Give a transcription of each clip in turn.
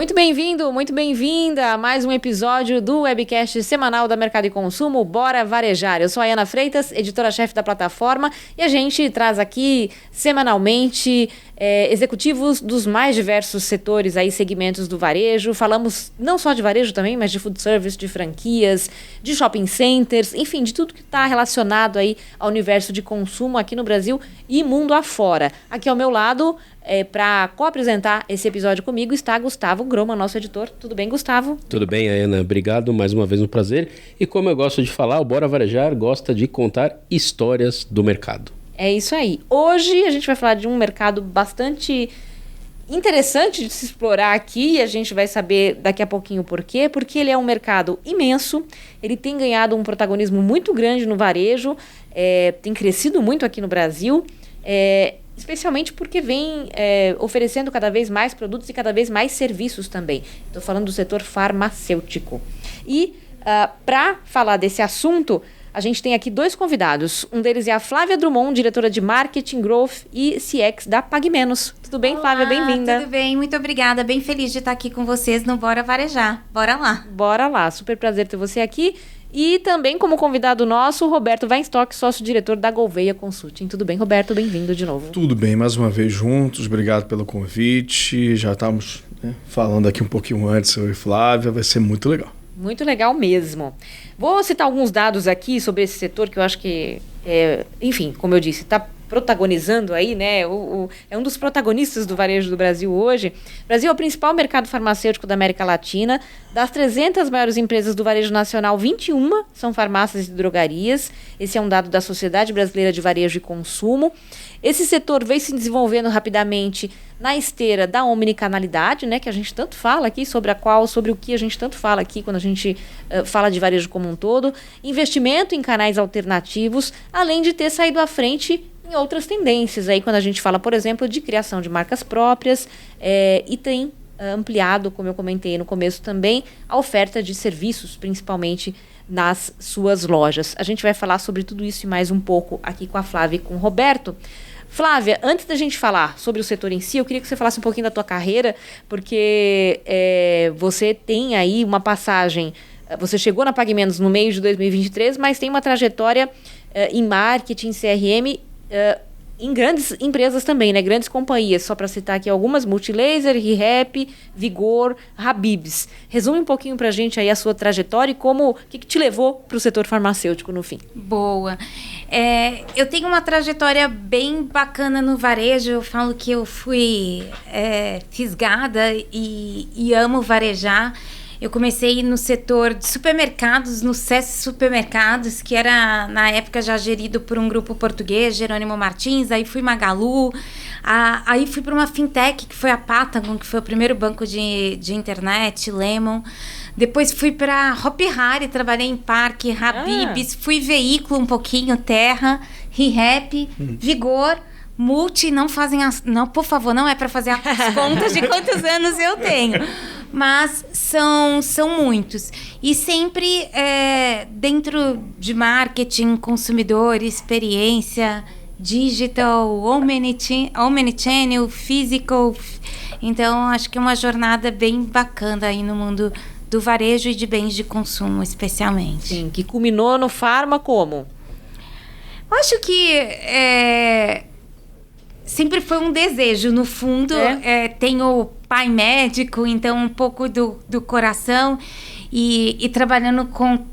Muito bem-vindo, muito bem-vinda a mais um episódio do webcast semanal da Mercado e Consumo, Bora Varejar. Eu sou a Ana Freitas, editora-chefe da plataforma, e a gente traz aqui semanalmente executivos dos mais diversos setores, aí, segmentos do varejo. Falamos não só de varejo também, mas de food service, de franquias, de shopping centers, enfim, de tudo que está relacionado aí ao universo de consumo aqui no Brasil e mundo afora. Aqui ao meu lado, para co-apresentar esse episódio comigo, está Gustavo Groma, nosso editor. Tudo bem, Gustavo? Tudo bem, Ana. Obrigado, mais uma vez um prazer. E como eu gosto de falar, o Bora Varejar gosta de contar histórias do mercado. É isso aí. Hoje a gente vai falar de um mercado bastante interessante de se explorar aqui, e a gente vai saber daqui a pouquinho o porquê, porque ele é um mercado imenso, ele tem ganhado um protagonismo muito grande no varejo, tem crescido muito aqui no Brasil, especialmente porque vem oferecendo cada vez mais produtos e cada vez mais serviços também. Estou falando do setor farmacêutico. E para falar desse assunto, a gente tem aqui dois convidados. Um deles é a Flávia Drummond, diretora de Marketing, Growth e CX da PagMenos. Tudo bem, Flávia? Bem-vinda. Tudo bem, muito obrigada. Bem feliz de estar aqui com vocês no Bora Varejar. Bora lá. Bora lá. Super prazer ter você aqui. E também como convidado nosso, o Roberto Weinstock, sócio-diretor da Gouveia Consulting. Tudo bem, Roberto? Bem-vindo de novo. Tudo bem, mais uma vez juntos. Obrigado pelo convite. Já estávamos falando aqui um pouquinho antes, eu e Flávia. Vai ser muito legal. Muito legal mesmo. Vou citar alguns dados aqui sobre esse setor que eu acho que, enfim, como eu disse, está protagonizando aí, né? É um dos protagonistas do varejo do Brasil hoje. O Brasil é o principal mercado farmacêutico da América Latina. Das 300 maiores empresas do varejo nacional, 21 são farmácias e drogarias. Esse é um dado da Sociedade Brasileira de Varejo e Consumo. Esse setor veio se desenvolvendo rapidamente na esteira da omnicanalidade, né, que a gente tanto fala aqui, sobre o que a gente tanto fala aqui quando a gente fala de varejo como um todo. Investimento em canais alternativos, além de ter saído à frente em outras tendências. Aí quando a gente fala, por exemplo, de criação de marcas próprias e tem ampliado, como eu comentei no começo também, a oferta de serviços, principalmente nas suas lojas. A gente vai falar sobre tudo isso e mais um pouco aqui com a Flávia e com o Roberto. Flávia, antes da gente falar sobre o setor em si, eu queria que você falasse um pouquinho da tua carreira, porque você tem aí uma passagem, você chegou na PagMenos no meio de 2023, mas tem uma trajetória em marketing, CRM, em grandes empresas também, né? Grandes companhias, só para citar aqui algumas: Multilaser, ReHap, Vigor, Habib's. Resume um pouquinho para a gente aí a sua trajetória e o que te levou para o setor farmacêutico no fim. Boa. Eu tenho uma trajetória bem bacana no varejo. Eu falo que eu fui fisgada e amo varejar. Eu comecei no setor de supermercados, no SESC Supermercados, que era, na época, já gerido por um grupo português, Jerônimo Martins. Aí fui Magalu. Aí fui para uma fintech, que foi a Patagon, que foi o primeiro banco de internet, Lemon. Depois fui para Hopi Hari, trabalhei em Parque, Habib's. Fui veículo um pouquinho, Terra, ReHap, Vigor. Multi, não, por favor, não é para fazer as contas de quantos anos eu tenho. Mas são muitos. E sempre dentro de marketing, consumidor, experiência, digital, omnichannel, physical. Então, acho que é uma jornada bem bacana aí no mundo do varejo e de bens de consumo, especialmente. Sim, que culminou no Pharma como? Eu acho que sempre foi um desejo, no fundo. Tenho pai médico, então um pouco do coração. E trabalhando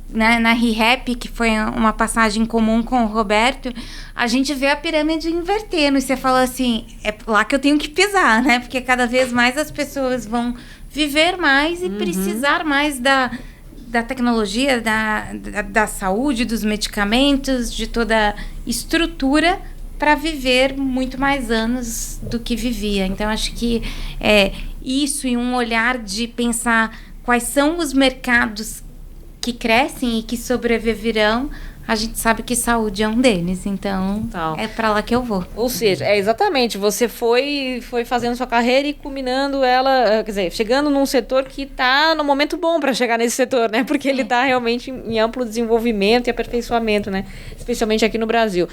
na ReHap, que foi uma passagem comum com o Roberto, a gente vê a pirâmide invertendo. E você fala assim, é lá que eu tenho que pisar, né? Porque cada vez mais as pessoas vão viver mais e precisar mais da tecnologia, da saúde, dos medicamentos, de toda a estrutura para viver muito mais anos do que vivia. Então, acho que isso e um olhar de pensar quais são os mercados que crescem e que sobreviverão. A gente sabe que saúde é um deles, então é para lá que eu vou. Ou seja, exatamente, você foi fazendo sua carreira e culminando ela, quer dizer, chegando num setor que está no momento bom para chegar nesse setor, né? Porque ele está realmente em amplo desenvolvimento e aperfeiçoamento, né? Especialmente aqui no Brasil.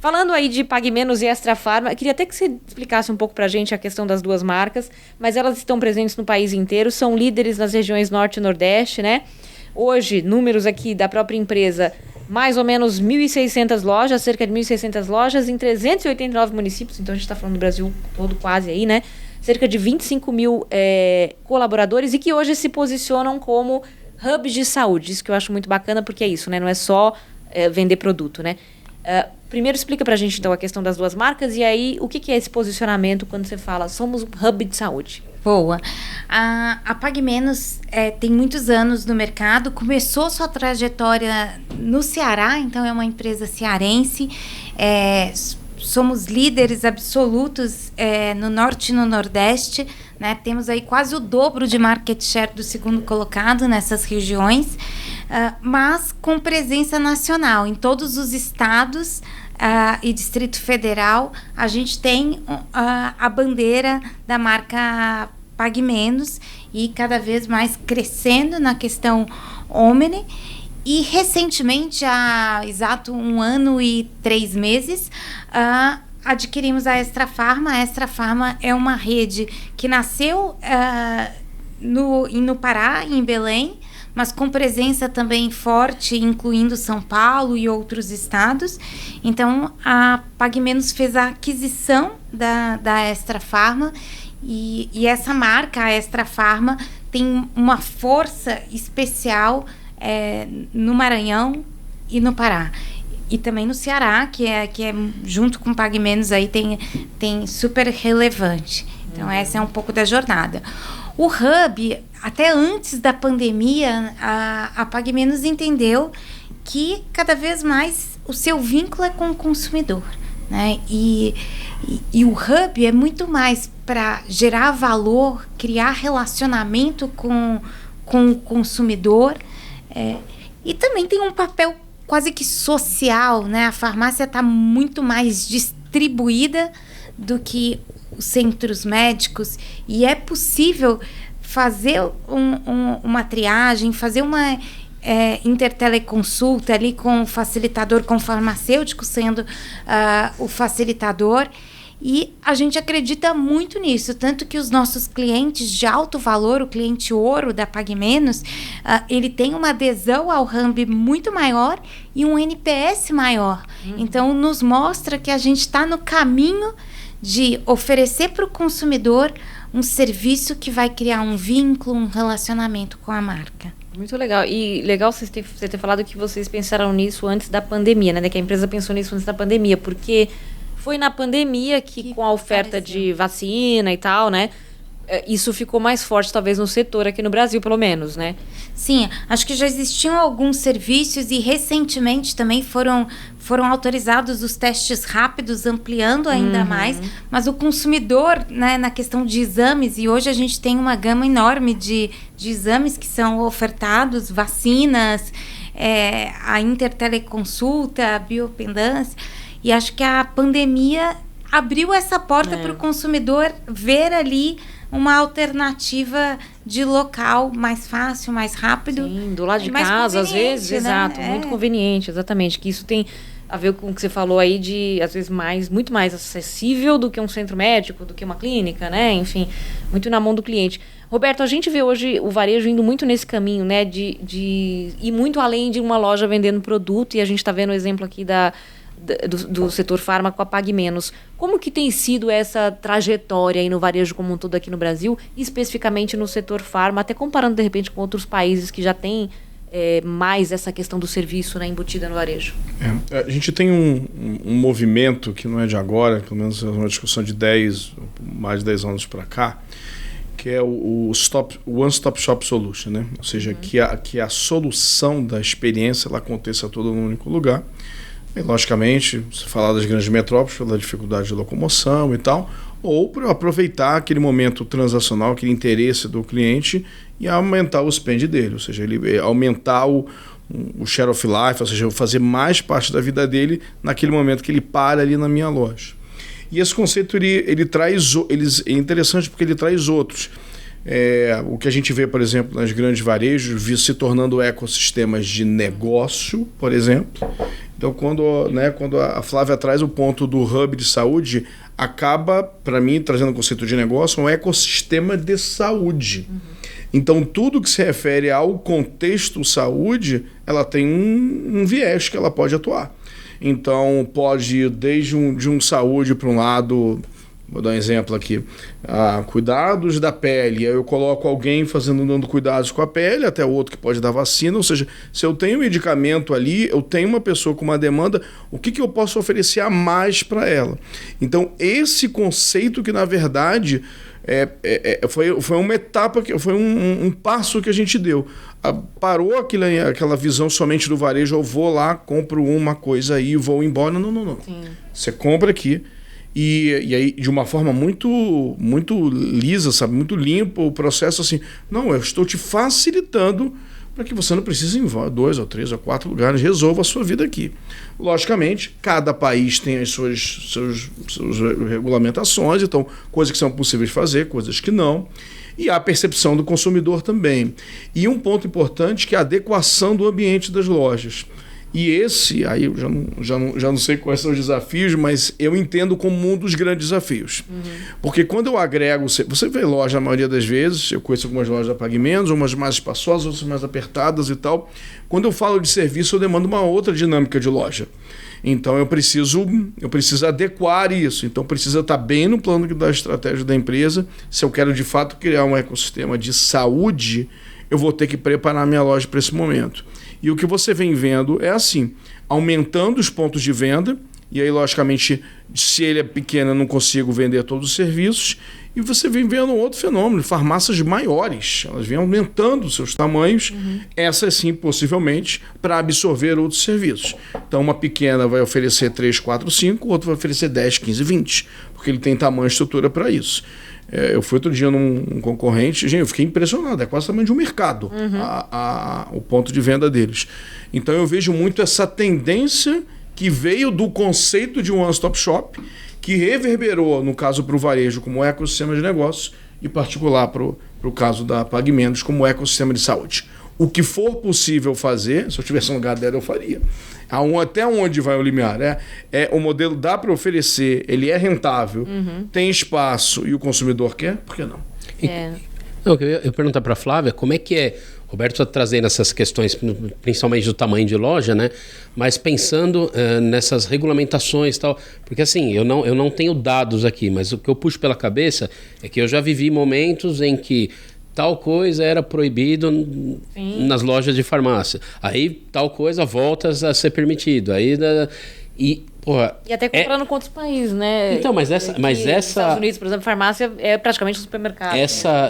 Falando aí de Pague Menos e Extra Farma, queria até que você explicasse um pouco pra gente a questão das duas marcas, mas elas estão presentes no país inteiro, são líderes nas regiões Norte e Nordeste, né? Hoje, números aqui da própria empresa, mais ou menos 1.600 lojas, cerca de 1.600 lojas em 389 municípios, então a gente está falando do Brasil todo quase aí, né? Cerca de 25 mil colaboradores e que hoje se posicionam como hubs de saúde. Isso que eu acho muito bacana, porque é isso, né? Não é só vender produto, né? Primeiro explica pra gente então a questão das duas marcas e aí o que é esse posicionamento quando você fala somos um hub de saúde? Boa. A Pague Menos tem muitos anos no mercado, começou sua trajetória no Ceará, então é uma empresa cearense, somos líderes absolutos no Norte e no Nordeste, né? Temos aí quase o dobro de market share do segundo colocado nessas regiões, mas com presença nacional. Em todos os estados e Distrito Federal, a gente tem a bandeira da marca Pague Menos e cada vez mais crescendo na questão Omni. E recentemente, há exato 1 ano e 3 meses, adquirimos a Extra Farma. A Extra Farma é uma rede que nasceu no Pará, em Belém, mas com presença também forte, incluindo São Paulo e outros estados. Então, a Pague Menos fez a aquisição da Extra Farma e essa marca, a Extra Farma, tem uma força especial no Maranhão e no Pará. E também no Ceará, que é junto com o Pague Menos, aí tem super relevante. Então, essa é um pouco da jornada. O Hub, até antes da pandemia, a Pague Menos entendeu que cada vez mais o seu vínculo é com o consumidor, né? E o Hub é muito mais para gerar valor, criar relacionamento com o consumidor, e também tem um papel quase que social, né? A farmácia está muito mais distribuída do que os centros médicos e é possível fazer uma triagem, fazer uma interteleconsulta ali com o facilitador, com o farmacêutico sendo o facilitador. E a gente acredita muito nisso, tanto que os nossos clientes de alto valor, o cliente ouro da Pague Menos, ele tem uma adesão ao Hub muito maior e um NPS maior. Então, nos mostra que a gente está no caminho de oferecer para o consumidor um serviço que vai criar um vínculo, um relacionamento com a marca. Muito legal. E legal você ter falado que vocês pensaram nisso antes da pandemia, né? Que a empresa pensou nisso antes da pandemia, porque foi na pandemia que com a oferta de vacina e tal, né? Isso ficou mais forte, talvez, no setor aqui no Brasil, pelo menos, né? Sim, acho que já existiam alguns serviços e recentemente também foram autorizados os testes rápidos, ampliando ainda mais, mas o consumidor, né, na questão de exames, e hoje a gente tem uma gama enorme de exames que são ofertados, vacinas, a interteleconsulta, a biopendância, e acho que a pandemia abriu essa porta para o consumidor ver ali uma alternativa de local mais fácil, mais rápido. Sim, do lado de casa, às vezes, né? Exato, muito conveniente, exatamente, que isso tem a ver com o que você falou aí de, às vezes, muito mais acessível do que um centro médico, do que uma clínica, né? Enfim, muito na mão do cliente. Roberto, a gente vê hoje o varejo indo muito nesse caminho, né? De ir muito além de uma loja vendendo produto, e a gente está vendo o exemplo aqui do setor farma com a Pague Menos. Como que tem sido essa trajetória aí no varejo como um todo aqui no Brasil, especificamente no setor farma, até comparando de repente com outros países que já têm mais essa questão do serviço, né, embutida no varejo? A gente tem um movimento que não é de agora, pelo menos é uma discussão de mais de 10 anos para cá, que é o One Stop Shop Solution, né? Ou seja, que a solução da experiência ela aconteça toda num único lugar. E, logicamente, se falar das grandes metrópoles, pela dificuldade de locomoção e tal, ou para aproveitar aquele momento transacional, aquele interesse do cliente e aumentar o spend dele, ou seja, ele aumentar o share of life, ou seja, fazer mais parte da vida dele naquele momento que ele para ali na minha loja. E esse conceito ele é interessante porque ele traz outros. O que a gente vê, por exemplo, nas grandes varejos se tornando ecossistemas de negócio, por exemplo, Então, quando a Flávia traz o ponto do hub de saúde, acaba, para mim, trazendo o conceito de negócio, um ecossistema de saúde. Então, tudo que se refere ao contexto saúde, ela tem um viés que ela pode atuar. Então, pode ir desde de um saúde para um lado, vou dar um exemplo aqui, cuidados da pele, aí eu coloco alguém dando cuidados com a pele, até outro que pode dar vacina, ou seja, se eu tenho medicamento ali, eu tenho uma pessoa com uma demanda, o que eu posso oferecer a mais para ela? Então, esse conceito que, na verdade, foi uma etapa, foi um passo que a gente deu. Parou aquela visão somente do varejo, eu vou lá, compro uma coisa aí e vou embora. Não. Sim. Você compra aqui e aí de uma forma muito lisa, sabe? Muito limpa o processo assim. Não, eu estou te facilitando para que você não precise ir em 2 ou 3 ou 4 lugares, resolva a sua vida aqui. Logicamente, cada país tem as suas regulamentações, então coisas que são possíveis de fazer, coisas que não. E a percepção do consumidor também. E um ponto importante que é a adequação do ambiente das lojas. E esse, aí eu já não sei quais são os desafios, mas eu entendo como um dos grandes desafios. Porque quando eu agrego, você vê loja a maioria das vezes, eu conheço algumas lojas a Pague Menos, umas mais espaçosas, outras mais apertadas e tal. Quando eu falo de serviço, eu demando uma outra dinâmica de loja. Então eu preciso adequar isso. Então precisa estar bem no plano da estratégia da empresa. Se eu quero de fato criar um ecossistema de saúde, eu vou ter que preparar minha loja para esse momento. E o que você vem vendo é assim, aumentando os pontos de venda, e aí logicamente se ele é pequeno eu não consigo vender todos os serviços, e você vem vendo outro fenômeno, farmácias maiores, elas vêm aumentando seus tamanhos, essas sim possivelmente para absorver outros serviços. Então uma pequena vai oferecer 3, 4, 5, o outro vai oferecer 10, 15, 20, porque ele tem tamanho e estrutura para isso. Eu fui outro dia num concorrente, gente, eu fiquei impressionado, é quase o tamanho de um mercado o ponto de venda deles. Então eu vejo muito essa tendência que veio do conceito de um one-stop shop, que reverberou, no caso, para o varejo como ecossistema de negócios, e particular para o caso da Pague Menos como ecossistema de saúde. O que for possível fazer, se eu estivesse no lugar dela, eu faria. Até onde vai o limiar? O modelo dá para oferecer, ele é rentável, tem espaço e o consumidor quer, por que não? Não, eu ia perguntar para a Flávia, como é que é, Roberto está trazendo essas questões, principalmente do tamanho de loja, né? Mas pensando nessas regulamentações e tal, porque assim, eu não tenho dados aqui, mas o que eu puxo pela cabeça é que eu já vivi momentos em que tal coisa era proibido nas lojas de farmácia. Aí tal coisa volta a ser permitido. Aí e até comprando com outros países, né? Então, mas essa nos Estados Unidos, por exemplo, farmácia é praticamente um supermercado.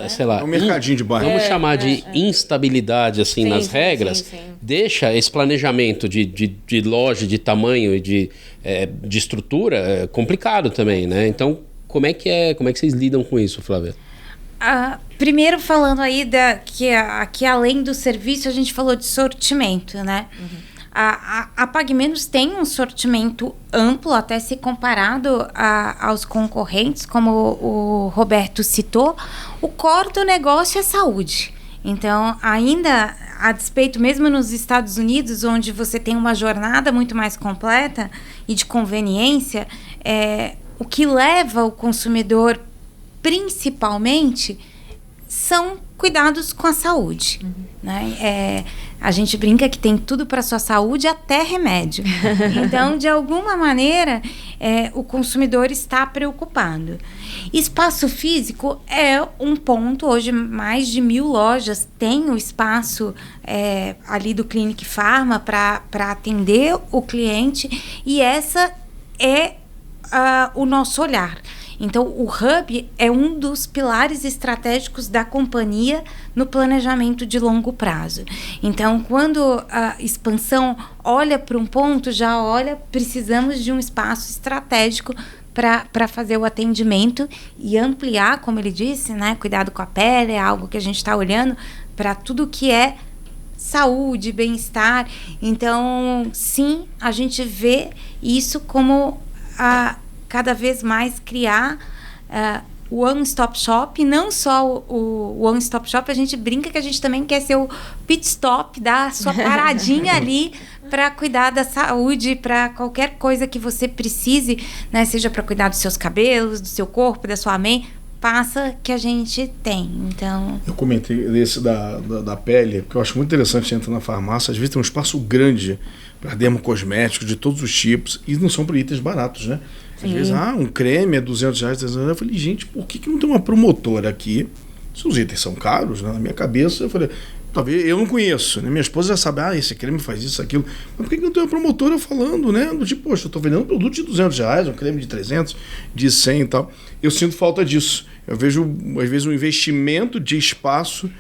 Sei lá, é um mercadinho de bairro. Vamos chamar de instabilidade assim nas regras. Sim. Deixa esse planejamento de loja, de tamanho e de estrutura complicado também, né? Então, como é que vocês lidam com isso, Flávia? Primeiro falando aí que além do serviço a gente falou de sortimento, né? A Pague Menos tem um sortimento amplo, até se comparado aos concorrentes, como o Roberto citou. O core do negócio é saúde. Então, ainda a despeito, mesmo nos Estados Unidos, onde você tem uma jornada muito mais completa e de conveniência, o que leva o consumidor principalmente são cuidados com a saúde. Né? A gente brinca que tem tudo para sua saúde, até remédio. Então, de alguma maneira, o consumidor está preocupado. Espaço físico é um ponto. Hoje, mais de 1.000 lojas têm o espaço ali do Clinic Pharma para atender o cliente, e essa é o nosso olhar. Então, o Hub é um dos pilares estratégicos da companhia no planejamento de longo prazo. Então, quando a expansão olha para um ponto, precisamos de um espaço estratégico para fazer o atendimento e ampliar, como ele disse, né? Cuidado com a pele é algo que a gente está olhando para tudo que é saúde, bem-estar. Então, sim, a gente vê isso como cada vez mais criar o one-stop shop. E não só o one-stop shop, a gente brinca que a gente também quer ser o pit stop, dar a sua paradinha ali para cuidar da saúde, para qualquer coisa que você precise, né? Seja para cuidar dos seus cabelos, do seu corpo, da sua mente, passa que a gente tem. Então, eu comentei desse da pele, porque eu acho muito interessante você entrar na farmácia, às vezes tem um espaço grande para dermocosméticos de todos os tipos, e não são itens baratos, né? Às vezes, um creme é R$200, R$300. Eu falei, gente, por que não tem uma promotora aqui? Se os itens são caros, né? Na minha cabeça, eu falei, talvez eu não conheço, né? Minha esposa já sabe, esse creme faz isso, aquilo. Mas por que não tem uma promotora falando, né? Do tipo, poxa, eu estou vendendo um produto de R$200, um creme de 300, de 100 e tal. Eu sinto falta disso. Eu vejo, às vezes, um investimento de espaço,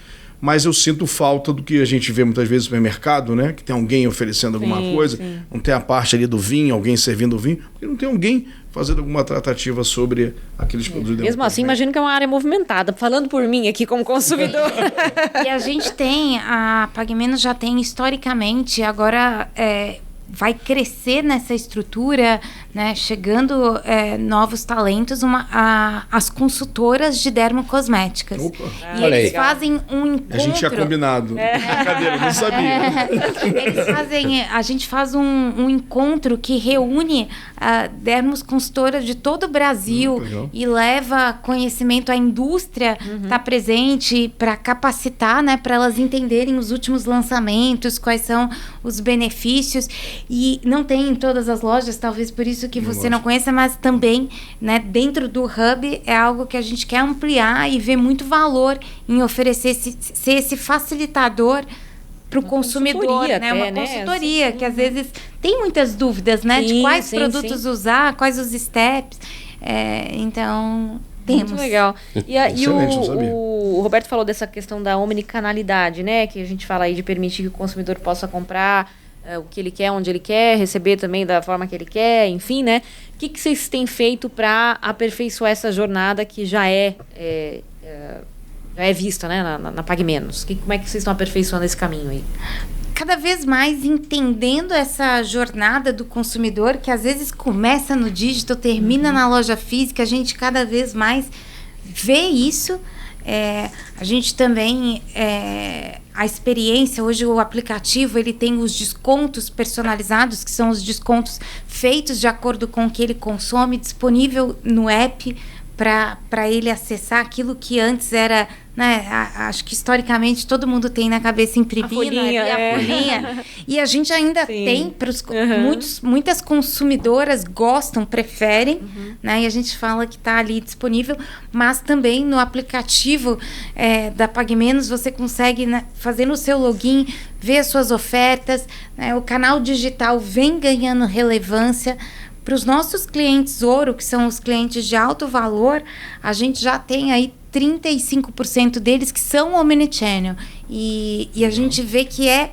mas eu sinto falta do que a gente vê muitas vezes no supermercado, né? Que tem alguém oferecendo alguma coisa, não tem a parte ali do vinho, alguém servindo o vinho, porque não tem alguém fazendo alguma tratativa sobre aqueles produtos. Mesmo assim, imagino que é uma área movimentada. Falando por mim aqui como consumidor. E a gente tem, a Pague Menos já tem historicamente, agora vai crescer nessa estrutura, né, chegando novos talentos, as consultoras de dermocosméticas. Opa. E eles fazem um encontro. A gente tinha combinado. Brincadeira, não sabia. A gente faz um encontro que reúne dermos consultoras de todo o Brasil e leva conhecimento à indústria, tá presente para capacitar, né, para elas entenderem os últimos lançamentos, quais são os benefícios. E não tem em todas as lojas, talvez por isso que você não conheça, mas também, né, dentro do Hub é algo que a gente quer ampliar e ver muito valor em oferecer ser esse facilitador para o consumidor, né? Uma consultoria, assim, que às vezes tem muitas dúvidas, né? De quais produtos usar, quais os steps. Então, temos. Muito legal. E o Roberto falou dessa questão da omnicanalidade, né? Que a gente fala aí de permitir que o consumidor possa comprar o que ele quer, onde ele quer, receber também da forma que ele quer, enfim, né? O que vocês têm feito para aperfeiçoar essa jornada que já é vista, né, na Pague Menos? Como é que vocês estão aperfeiçoando esse caminho aí? Cada vez mais entendendo essa jornada do consumidor, que às vezes começa no digital, termina na loja física, a gente cada vez mais vê isso. A gente também, a experiência, hoje o aplicativo ele tem os descontos personalizados, que são os descontos feitos de acordo com o que ele consome, disponível no app para ele acessar aquilo que antes era, né, acho que historicamente todo mundo tem na cabeça imprimir a folhinha. E a gente ainda tem, muitas consumidoras gostam, preferem, né, e a gente fala que está ali disponível, mas também no aplicativo da Pague Menos você consegue, né, fazer no seu login, ver as suas ofertas, né, o canal digital vem ganhando relevância. Para os nossos clientes ouro, que são os clientes de alto valor, a gente já tem aí 35% deles que são omnichannel. E a gente vê que é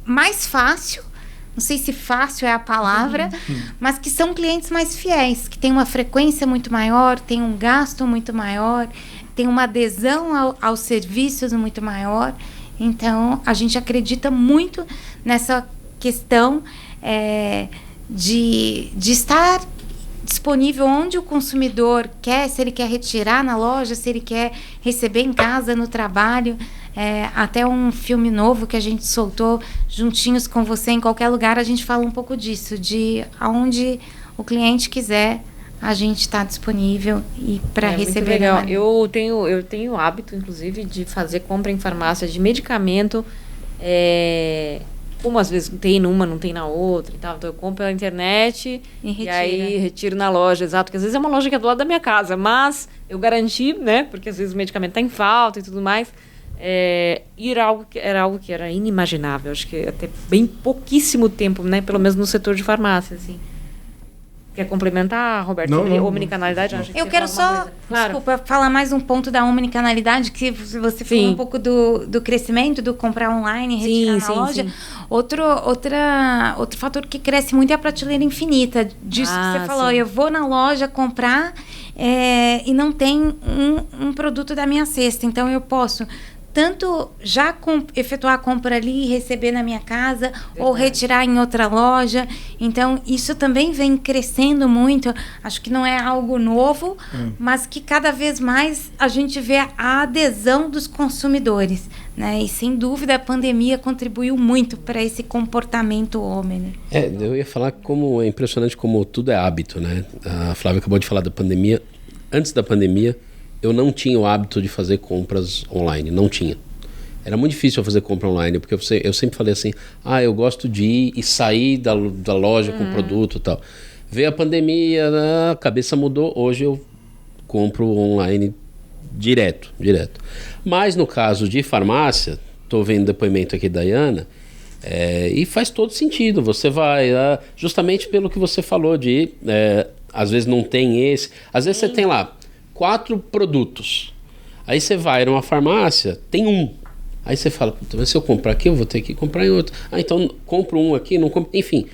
mais fácil, não sei se fácil é a palavra, mas que são clientes mais fiéis, que têm uma frequência muito maior, têm um gasto muito maior, têm uma adesão aos serviços muito maior. Então, a gente acredita muito nessa questão de estar disponível onde o consumidor quer, se ele quer retirar na loja, se ele quer receber em casa, no trabalho. Até um filme novo que a gente soltou juntinhos com você, em qualquer lugar, a gente fala um pouco disso, de aonde o cliente quiser, a gente está disponível e para receber. Muito legal. Eu tenho o hábito, inclusive, de fazer compra em farmácia de medicamento. Como às vezes tem numa, não tem na outra e tal. Então eu compro pela internet e aí retiro na loja, exato. Porque às vezes é uma loja que é do lado da minha casa, mas eu garanti, né? Porque às vezes o medicamento está em falta e tudo mais. E era algo que era inimaginável. Acho que até bem pouquíssimo tempo, né? Pelo menos no setor de farmácia, assim. Quer complementar, Roberto? Não. Omnicanalidade? Eu quero só, desculpa, falar mais um ponto da omnicanalidade, que você falou um pouco do crescimento, do comprar online e retirar na loja. Sim. Outro fator que cresce muito é a prateleira infinita. Disso que você falou, eu vou na loja comprar e não tem um produto da minha cesta. Então, eu posso tanto já efetuar a compra ali e receber na minha casa, ou retirar em outra loja. Então, isso também vem crescendo muito. Acho que não é algo novo, mas que cada vez mais a gente vê a adesão dos consumidores, né? E, sem dúvida, a pandemia contribuiu muito para esse comportamento homem, né? Eu ia falar como é impressionante como tudo é hábito, né? A Flávia acabou de falar da pandemia. Antes da pandemia, eu não tinha o hábito de fazer compras online, não tinha. Era muito difícil eu fazer compra online, porque eu sempre falei assim, eu gosto de ir e sair da loja com o produto e tal. Veio a pandemia, a cabeça mudou, hoje eu compro online direto. Mas no caso de farmácia, estou vendo depoimento aqui da Iana, e faz todo sentido, você vai, justamente pelo que você falou de, às vezes não tem esse, às vezes você tem lá 4 produtos, aí você vai numa farmácia, tem um, aí você fala, mas se eu comprar aqui eu vou ter que comprar em outro, então compro um aqui, não compro, enfim.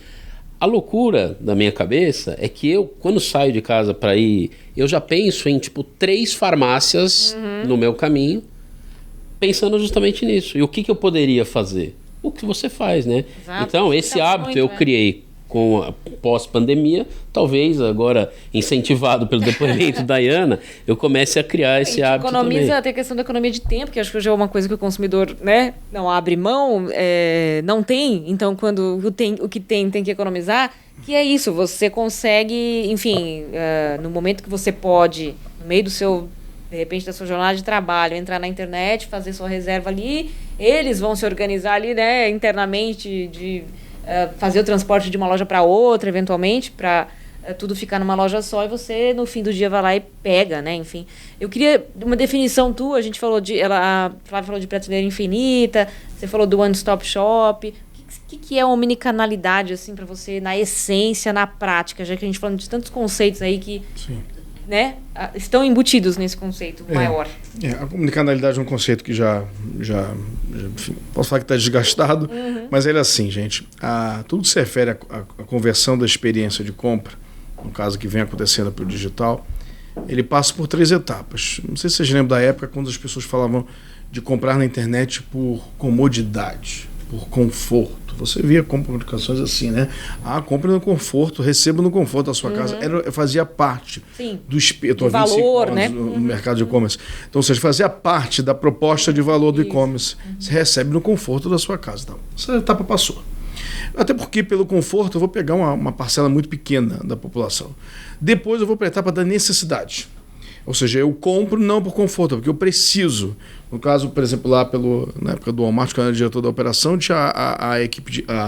A loucura da minha cabeça é que eu, quando saio de casa para ir, eu já penso em 3 farmácias no meu caminho, pensando justamente nisso. E o que eu poderia fazer? O que você faz, né? Exato. Então, esse hábito eu criei com a pós-pandemia, talvez agora incentivado pelo depoimento da Iana, eu comece a criar esse hábito economiza, também. Tem a questão da economia de tempo, que acho que hoje é uma coisa que o consumidor, né, não abre mão, não tem, então quando o que tem que economizar, que é isso, você consegue, enfim, no momento que você pode, no meio do seu, de repente, da sua jornada de trabalho, entrar na internet, fazer sua reserva ali, eles vão se organizar ali, né, internamente, de fazer o transporte de uma loja para outra, eventualmente, para tudo ficar numa loja só, e você, no fim do dia, vai lá e pega, né? Enfim, eu queria uma definição tua, a gente falou a Flávia falou de prateleira infinita, você falou do one-stop shop. O que é omnicanalidade, assim, para você, na essência, na prática, já que a gente falando de tantos conceitos aí que... Sim. Né, estão embutidos nesse conceito maior. A omnicanalidade é um conceito que já enfim, posso falar que está desgastado, mas ele é assim, gente. Tudo se refere à conversão da experiência de compra, no caso que vem acontecendo para o digital, ele passa por 3 etapas. Não sei se vocês lembram da época quando as pessoas falavam de comprar na internet por comodidade, por conforto. Você via comunicações assim, né? Compre no conforto, receba no conforto da sua casa. Fazia parte do espeto. Do valor, né? No mercado de e-commerce. Então, ou seja, fazia parte da proposta de valor do e-commerce. Você recebe no conforto da sua casa. Então, essa etapa passou. Até porque, pelo conforto, eu vou pegar uma parcela muito pequena da população. Depois eu vou para a etapa da necessidade. Ou seja, eu compro não por conforto, porque eu preciso. No caso, por exemplo, lá na época do Walmart, quando eu era diretor da operação, tinha a equipe a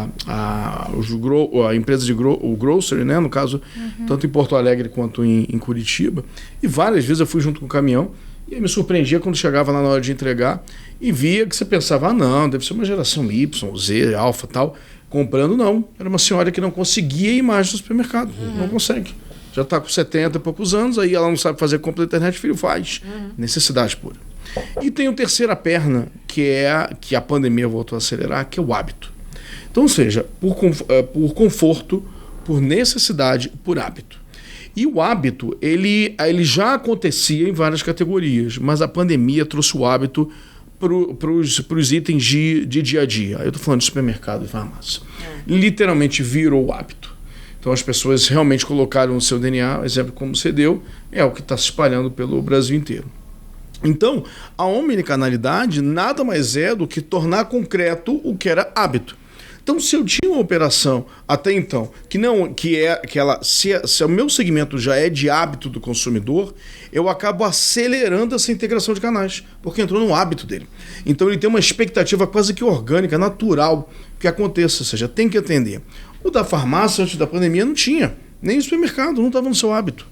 empresa o grocery, né? No caso, tanto em Porto Alegre quanto em Curitiba. E várias vezes eu fui junto com o caminhão e aí me surpreendia quando chegava lá na hora de entregar e via que você pensava, não, deve ser uma geração Y, Z, Alfa, tal. Comprando, não. Era uma senhora que não conseguia ir mais no supermercado. Não consegue. Já está com 70 e poucos anos, aí ela não sabe fazer compra da internet, filho, faz. Necessidade pura. E tem a terceira perna, que a pandemia voltou a acelerar, que é o hábito. Então, ou seja, por conforto, por necessidade, por hábito. E o hábito, ele já acontecia em várias categorias, mas a pandemia trouxe o hábito para os itens de dia a dia. Eu estou falando de supermercado e farmácia. Literalmente virou o hábito. Então as pessoas realmente colocaram no seu DNA, exemplo como você deu, é o que está se espalhando pelo Brasil inteiro. Então, a omnicanalidade nada mais é do que tornar concreto o que era hábito. Então, se eu tinha uma operação até então, se o meu segmento já é de hábito do consumidor, eu acabo acelerando essa integração de canais, porque entrou no hábito dele. Então, ele tem uma expectativa quase que orgânica, natural, que aconteça, ou seja, tem que atender. O da farmácia, antes da pandemia, não tinha. Nem o supermercado, não estava no seu hábito.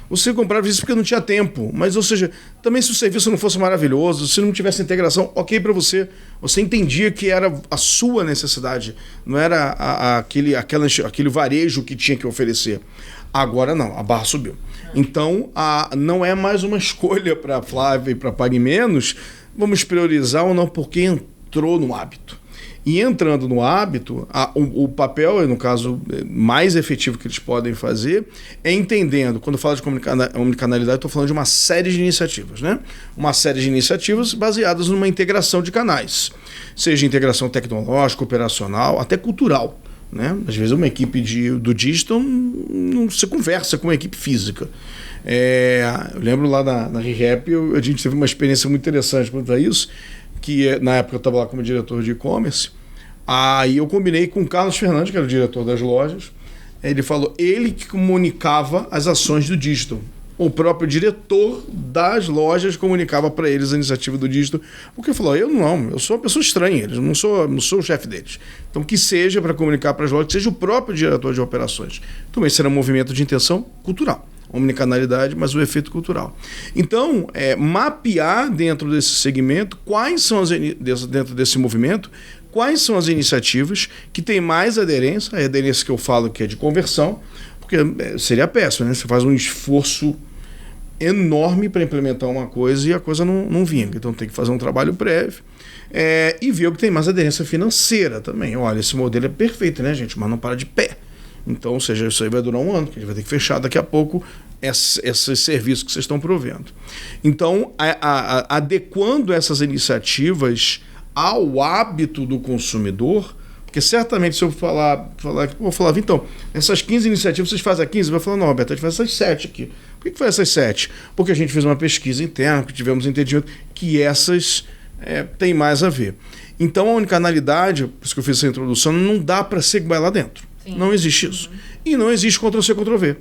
Você comprava isso porque não tinha tempo. Mas, ou seja, também se o serviço não fosse maravilhoso, se não tivesse integração, ok para você. Você entendia que era a sua necessidade, não era aquele varejo que tinha que oferecer. Agora não, a barra subiu. Então, não é mais uma escolha para a Flávia e para Pague Menos, vamos priorizar ou não, porque entrou no hábito. E entrando no hábito, o papel, no caso, mais efetivo que eles podem fazer é entendendo, quando eu falo de omnicanalidade, estou falando de uma série de iniciativas, né? Uma série de iniciativas baseadas numa integração de canais, seja integração tecnológica, operacional, até cultural, né? Às vezes uma equipe do digital não se conversa com uma equipe física. Eu lembro lá na ReHap, a gente teve uma experiência muito interessante quanto a isso, que na época eu estava lá como diretor de e-commerce, aí eu combinei com o Carlos Fernandes, que era o diretor das lojas, ele falou, ele que comunicava as ações do digital. O próprio diretor das lojas comunicava para eles a iniciativa do digital, porque falou, eu sou uma pessoa estranha, eu não sou o chefe deles. Então que seja para comunicar para as lojas, que seja o próprio diretor de operações. Então esse era um movimento de intenção cultural. Omnicanalidade, mas o efeito cultural. Então, mapear dentro desse segmento, dentro desse movimento, quais são as iniciativas que têm mais aderência, a aderência que eu falo que é de conversão, porque seria péssimo, né? Você faz um esforço enorme para implementar uma coisa e a coisa não vinga. Então tem que fazer um trabalho prévio e ver o que tem mais aderência financeira também. Olha, esse modelo é perfeito, né, gente? Mas não para de pé. Então, ou seja, isso aí vai durar um ano, que a gente vai ter que fechar daqui a pouco esses serviços que vocês estão provendo. Então, adequando essas iniciativas ao hábito do consumidor, porque certamente se eu vou falar, então, essas 15 iniciativas, vocês fazem a 15? Vai falar, não, Roberto, a gente faz essas 7 aqui. Por que faz essas 7? Porque a gente fez uma pesquisa interna, porque tivemos entendimento que essas têm mais a ver. Então, a omnicanalidade, por isso que eu fiz essa introdução, não dá para ser que vai lá dentro. Sim. Não existe isso. E não existe Ctrl-C, Ctrl-V.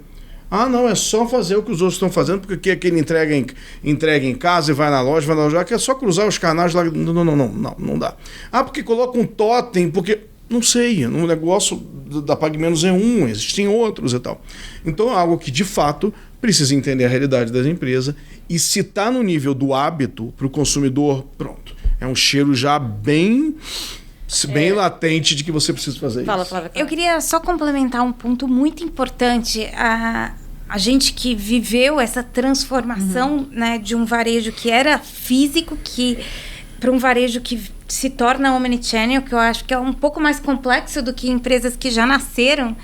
Não, é só fazer o que os outros estão fazendo, porque aqui ele entrega em casa e vai na loja, que é só cruzar os canais lá. Não dá. Porque coloca um totem, porque... Não sei, o negócio da PagMenos é existem outros e tal. Então é algo que, de fato, precisa entender a realidade das empresas e se está no nível do hábito para o consumidor, pronto. É um cheiro já bem latente de que você precisa fazer Fala, isso. Flávia. Eu queria só complementar um ponto muito importante. A gente que viveu essa transformação, né, de um varejo que era físico para um varejo que se torna omnichannel, que eu acho que é um pouco mais complexo do que empresas que já nasceram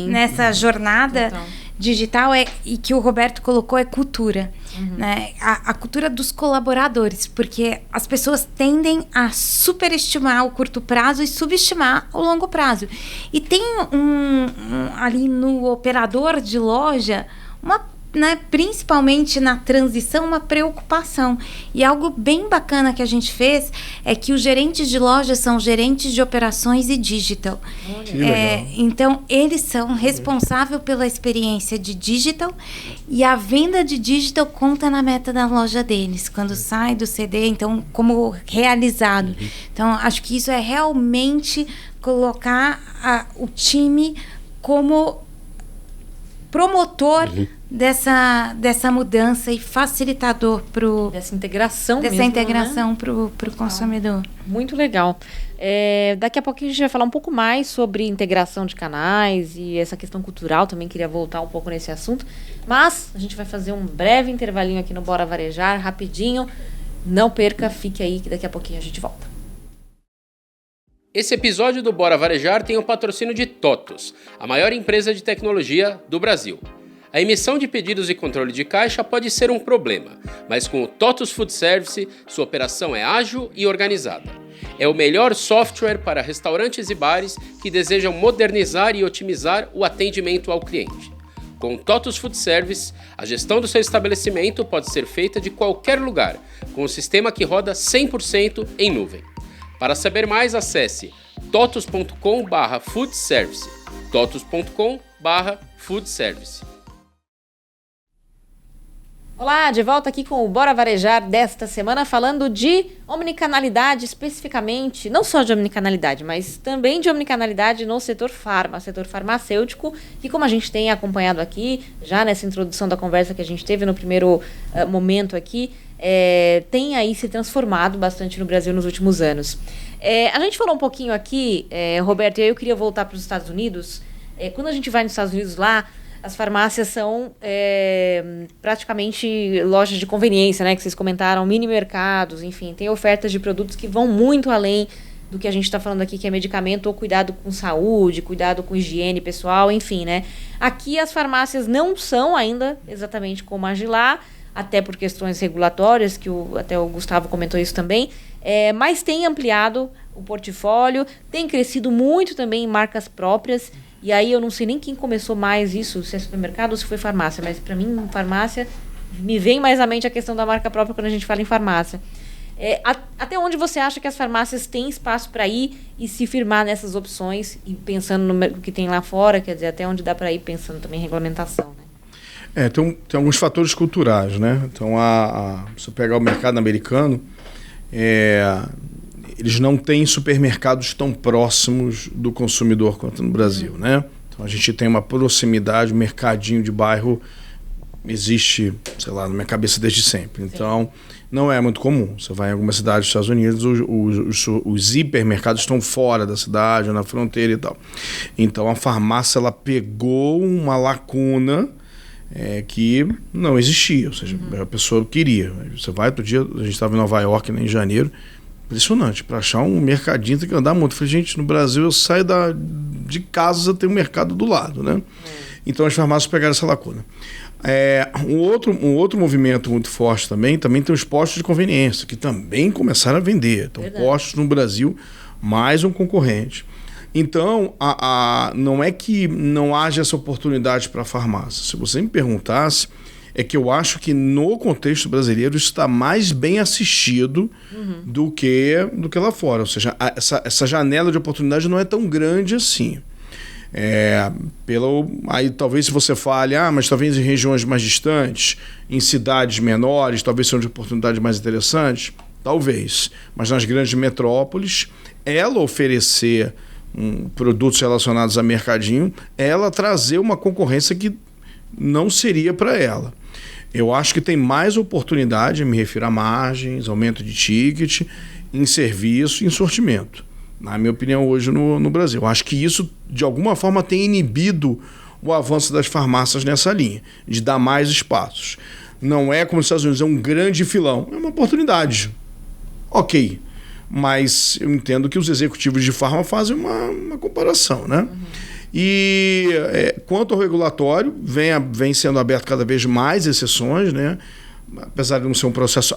nessa jornada digital, e que o Roberto colocou é cultura. Né? A cultura dos colaboradores, porque as pessoas tendem a superestimar o curto prazo e subestimar o longo prazo. E tem ali no operador de loja, principalmente na transição, uma preocupação. E algo bem bacana que a gente fez é que os gerentes de loja são gerentes de operações e digital. Então, eles são responsáveis pela experiência de digital, e a venda de digital conta na meta da loja deles, quando sai do CD, então, como realizado. Então, acho que isso é realmente colocar o time como promotor dessa mudança e facilitador dessa integração para o consumidor. Muito legal. Daqui a pouquinho a gente vai falar um pouco mais sobre integração de canais e essa questão cultural, também queria voltar um pouco nesse assunto, mas a gente vai fazer um breve intervalinho aqui no Bora Varejar, rapidinho. Não perca, fique aí que daqui a pouquinho a gente volta. Esse episódio do Bora Varejar tem o patrocínio de TOTUS, a maior empresa de tecnologia do Brasil. A emissão de pedidos e controle de caixa pode ser um problema, mas com o TOTUS Food Service, sua operação é ágil e organizada. É o melhor software para restaurantes e bares que desejam modernizar e otimizar o atendimento ao cliente. Com o TOTUS Food Service, a gestão do seu estabelecimento pode ser feita de qualquer lugar, com um sistema que roda 100% em nuvem. Para saber mais, acesse totus.com/foodservice, totus.com/foodservice. Olá, de volta aqui com o Bora Varejar desta semana, falando de omnicanalidade especificamente, não só de omnicanalidade, mas também de omnicanalidade no setor setor farmacêutico, que como a gente tem acompanhado aqui, já nessa introdução da conversa que a gente teve no primeiro momento aqui, tem aí se transformado bastante no Brasil nos últimos anos. A gente falou um pouquinho aqui, Roberto, e aí eu queria voltar para os Estados Unidos. Quando a gente vai nos Estados Unidos lá, as farmácias são praticamente lojas de conveniência, né? Que vocês comentaram, mini mercados, enfim, tem ofertas de produtos que vão muito além do que a gente está falando aqui, que é medicamento ou cuidado com saúde, cuidado com higiene pessoal, enfim, né? Aqui as farmácias não são ainda exatamente como a de lá, até por questões regulatórias, que até o Gustavo comentou isso também, mas tem ampliado o portfólio, tem crescido muito também em marcas próprias, e aí eu não sei nem quem começou mais isso, se é supermercado ou se foi farmácia, mas para mim, farmácia, me vem mais à mente a questão da marca própria quando a gente fala em farmácia. Até onde você acha que as farmácias têm espaço para ir e se firmar nessas opções e pensando no que tem lá fora, quer dizer, até onde dá para ir pensando também em regulamentação, né? Tem alguns fatores culturais, né? Então, se você pegar o mercado americano, eles não têm supermercados tão próximos do consumidor quanto no Brasil, né? Então, a gente tem uma proximidade, um mercadinho de bairro existe, sei lá, na minha cabeça desde sempre. Então, não é muito comum. Você vai em alguma cidade dos Estados Unidos, os hipermercados estão fora da cidade, na fronteira e tal. Então, a farmácia ela pegou uma lacuna que não existia, ou seja, a pessoa queria. Você vai, outro dia, a gente estava em Nova York, né, em janeiro, impressionante, para achar um mercadinho tem que andar muito. Eu falei, gente, no Brasil eu saio de casa, eu tenho um mercado do lado, né? Então as farmácias pegaram essa lacuna. Um outro movimento muito forte também tem os postos de conveniência, que também começaram a vender. Então, postos no Brasil, mais um concorrente. Então, não é que não haja essa oportunidade para a farmácia. Se você me perguntasse, é que eu acho que no contexto brasileiro isso está mais bem assistido do que lá fora. Ou seja, essa janela de oportunidade não é tão grande assim. Aí talvez se você fale, mas talvez em regiões mais distantes, em cidades menores, talvez sejam de oportunidades mais interessantes, talvez. Mas nas grandes metrópoles, ela oferecer produtos relacionados a mercadinho, ela trazer uma concorrência que não seria para ela. Eu acho que tem mais oportunidade, me refiro a margens, aumento de ticket, em serviço e em sortimento. Na minha opinião, hoje no Brasil. Eu acho que isso, de alguma forma, tem inibido o avanço das farmácias nessa linha, de dar mais espaços. Não é como nos Estados Unidos, é um grande filão. É uma oportunidade. Ok. Mas eu entendo que os executivos de farma fazem uma comparação, né? E quanto ao regulatório, vem sendo aberto cada vez mais exceções, né? Apesar de não ser um processo,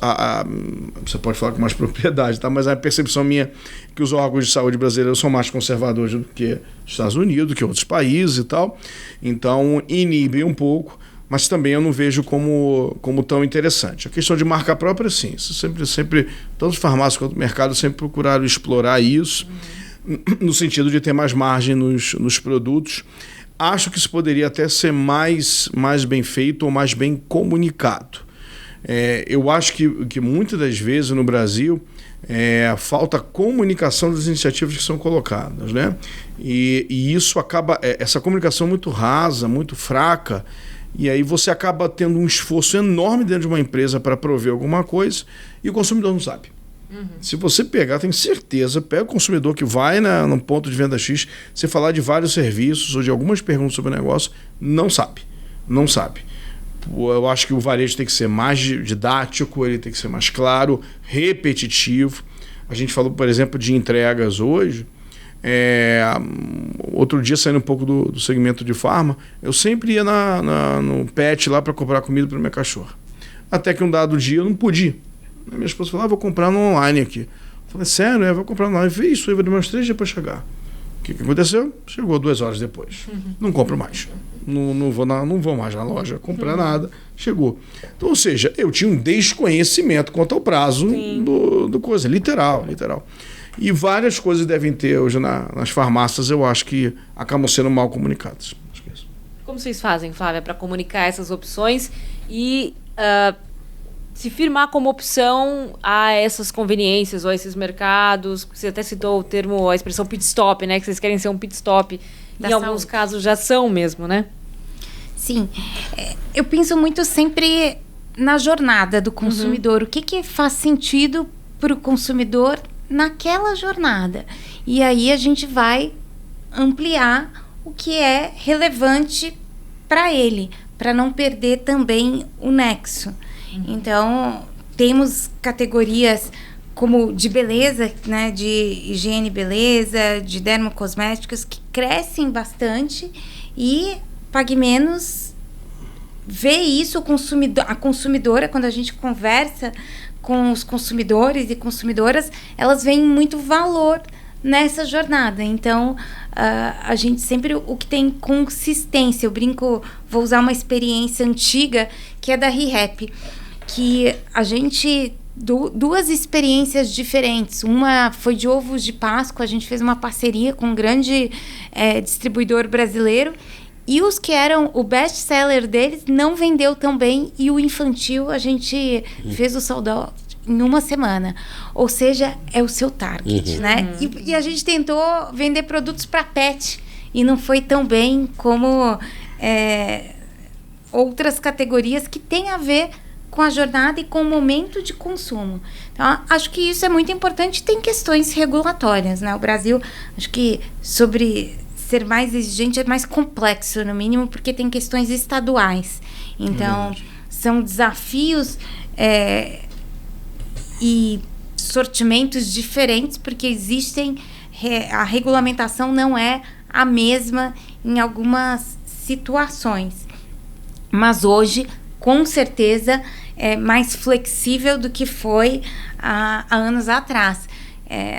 você pode falar com mais propriedade, tá? Mas a percepção minha é que os órgãos de saúde brasileiros são mais conservadores do que os Estados Unidos, do que outros países e tal. Então, inibem um pouco, mas também eu não vejo como tão interessante. A questão de marca própria, sim. Sempre tanto os farmácias quanto o mercado sempre procuraram explorar isso, no sentido de ter mais margem nos produtos. Acho que isso poderia até ser mais bem feito ou mais bem comunicado. Eu acho que muitas das vezes no Brasil falta comunicação das iniciativas que são colocadas, né? E isso acaba, essa comunicação muito rasa, muito fraca, e aí você acaba tendo um esforço enorme dentro de uma empresa para prover alguma coisa e o consumidor não sabe. Se você pegar, tenho certeza, pega o consumidor que vai no ponto de venda X, você falar de vários serviços ou de algumas perguntas sobre o negócio, não sabe. Eu acho que o varejo tem que ser mais didático, ele tem que ser mais claro, repetitivo. A gente falou, por exemplo, de entregas hoje. Outro dia, saindo um pouco do segmento de farma, eu sempre ia no pet lá para comprar comida para minha cachorra. Até que um dado dia eu não pude ir. A minha esposa falou, vou comprar no online aqui. Eu falei, sério? Vou comprar no online. Eu falei, isso aí vai demorar uns 3 dias para chegar. O que aconteceu? Chegou 2 horas depois. Não compro mais. Não vou mais na loja comprar nada. Chegou. Então, ou seja, eu tinha um desconhecimento quanto ao prazo do coisa. Literal. E várias coisas devem ter hoje nas farmácias, eu acho que acabam sendo mal comunicadas. Como vocês fazem, Flávia, para comunicar essas opções e se firmar como opção a essas conveniências ou a esses mercados? Você até citou o termo, a expressão pit stop, né? Que vocês querem ser um pit stop. Em alguns casos já são mesmo, né? Sim. Eu penso muito sempre na jornada do consumidor. O que faz sentido para o consumidor naquela jornada? E aí a gente vai ampliar o que é relevante para ele, para não perder também o nexo. Então, temos categorias como de beleza, né, de higiene e beleza, de dermocosméticos, que crescem bastante, e Pague Menos vê isso, a consumidora, quando a gente conversa com os consumidores e consumidoras, elas veem muito valor nessa jornada. Então, a gente sempre, o que tem consistência, eu brinco, vou usar uma experiência antiga, que é da ReHap, que a gente, duas experiências diferentes. Uma foi de ovos de Páscoa, a gente fez uma parceria com um grande distribuidor brasileiro, e os que eram o best-seller deles não vendeu tão bem, e o infantil a gente fez o sold out em uma semana. Ou seja, é o seu target, né? E a gente tentou vender produtos para pet, e não foi tão bem como outras categorias que têm a ver com a jornada e com o momento de consumo. Então, acho que isso é muito importante. Tem questões regulatórias, né? O Brasil, acho que sobre ser mais exigente é mais complexo, no mínimo, porque tem questões estaduais. Então, são desafios e sortimentos diferentes, porque existem... a regulamentação não é a mesma em algumas situações. Mas hoje, com certeza, é mais flexível do que foi há anos atrás.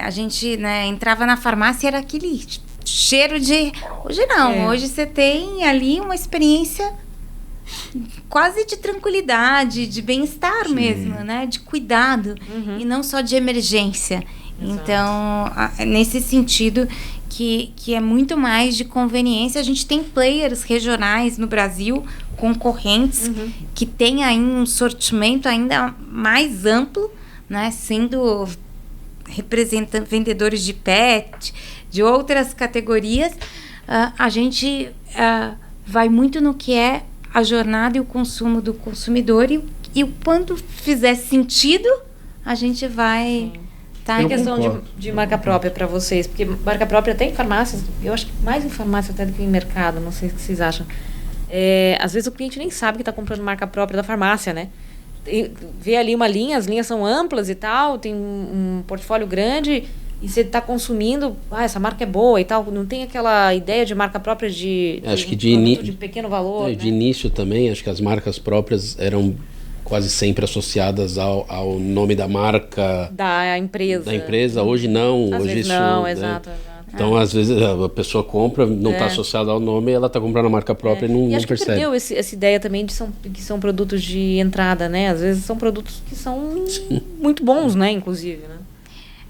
A gente, né, entrava na farmácia e era aquele cheiro de... Hoje não, hoje você tem ali uma experiência quase de tranquilidade, de bem-estar mesmo, né? De cuidado, e não só de emergência. Exato. Então, nesse sentido, que é muito mais de conveniência. A gente tem players regionais no Brasil, concorrentes, que têm aí um sortimento ainda mais amplo, né? Sendo vendedores de pet, de outras categorias. A gente vai muito no que é a jornada e o consumo do consumidor, e quando fizer sentido, a gente vai... Tá, em questão de marca própria para vocês, porque marca própria até em farmácias, eu acho que mais em farmácia até do que em mercado, não sei o que vocês acham. Às vezes o cliente nem sabe que está comprando marca própria da farmácia, né? Vê ali uma linha, as linhas são amplas e tal, tem um portfólio grande, e você está consumindo, essa marca é boa e tal, não tem aquela ideia de marca própria de pequeno valor. De início também, acho que as marcas próprias eram quase sempre associadas ao nome da marca da empresa. Hoje não, às hoje vezes isso, não, né? exato. Então, às vezes, a pessoa compra, não está associada ao nome, ela está comprando a marca própria e não acho percebe. Que perdeu essa ideia também de que são produtos de entrada, né? Às vezes são produtos que são muito bons, né? Inclusive, né?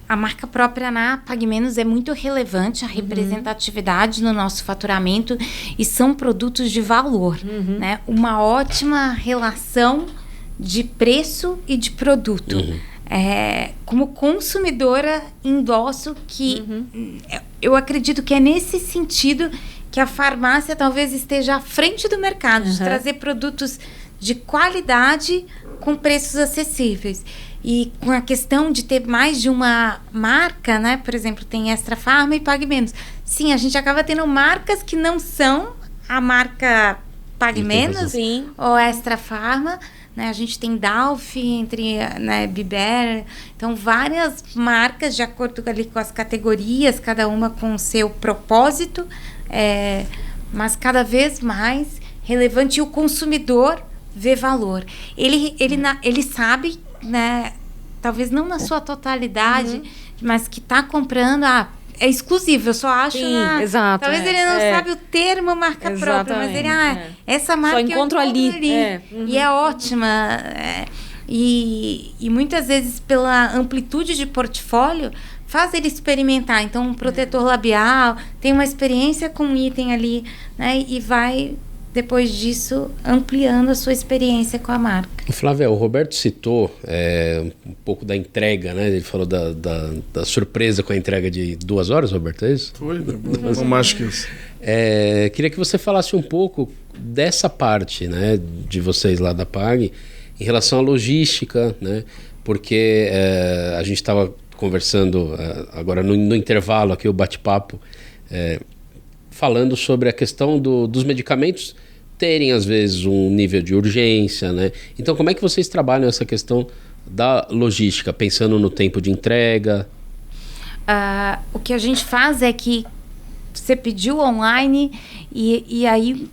A marca própria na Pague Menos é muito relevante, a representatividade no nosso faturamento, e são produtos de valor, né? Uma ótima relação de preço e de produto. Como consumidora, endosso que eu acredito que é nesse sentido que a farmácia talvez esteja à frente do mercado, de trazer produtos de qualidade com preços acessíveis. E com a questão de ter mais de uma marca, né? Por exemplo, tem Extra Farma e Pague Menos. Sim, a gente acaba tendo marcas que não são a marca Pague Menos ou Extra Farma, né? A gente tem Dalf, entre, né, Biber, então várias marcas de acordo ali com as categorias, cada uma com o seu propósito, mas cada vez mais relevante, e o consumidor vê valor. Ele sabe, né, talvez não na sua totalidade, mas que está comprando, é exclusivo, eu só acho. Exato. Talvez ele não sabe o termo marca própria, mas ele, essa marca só encontro ali. E é ótima. E muitas vezes, pela amplitude de portfólio, faz ele experimentar. Então, um protetor labial, tem uma experiência com um item ali, né? E vai, depois disso, ampliando a sua experiência com a marca. Flávia, o Roberto citou um pouco da entrega, né? Ele falou da surpresa com a entrega de 2 horas, Roberto, é isso? Foi, não mais que isso. Queria que você falasse um pouco dessa parte, né, de vocês lá da Pague, em relação à logística, né? Porque a gente estava conversando agora no intervalo aqui, o bate-papo, falando sobre a questão dos medicamentos terem, às vezes, um nível de urgência, né? Então, como é que vocês trabalham essa questão da logística, pensando no tempo de entrega? O que a gente faz é que você pediu online e aí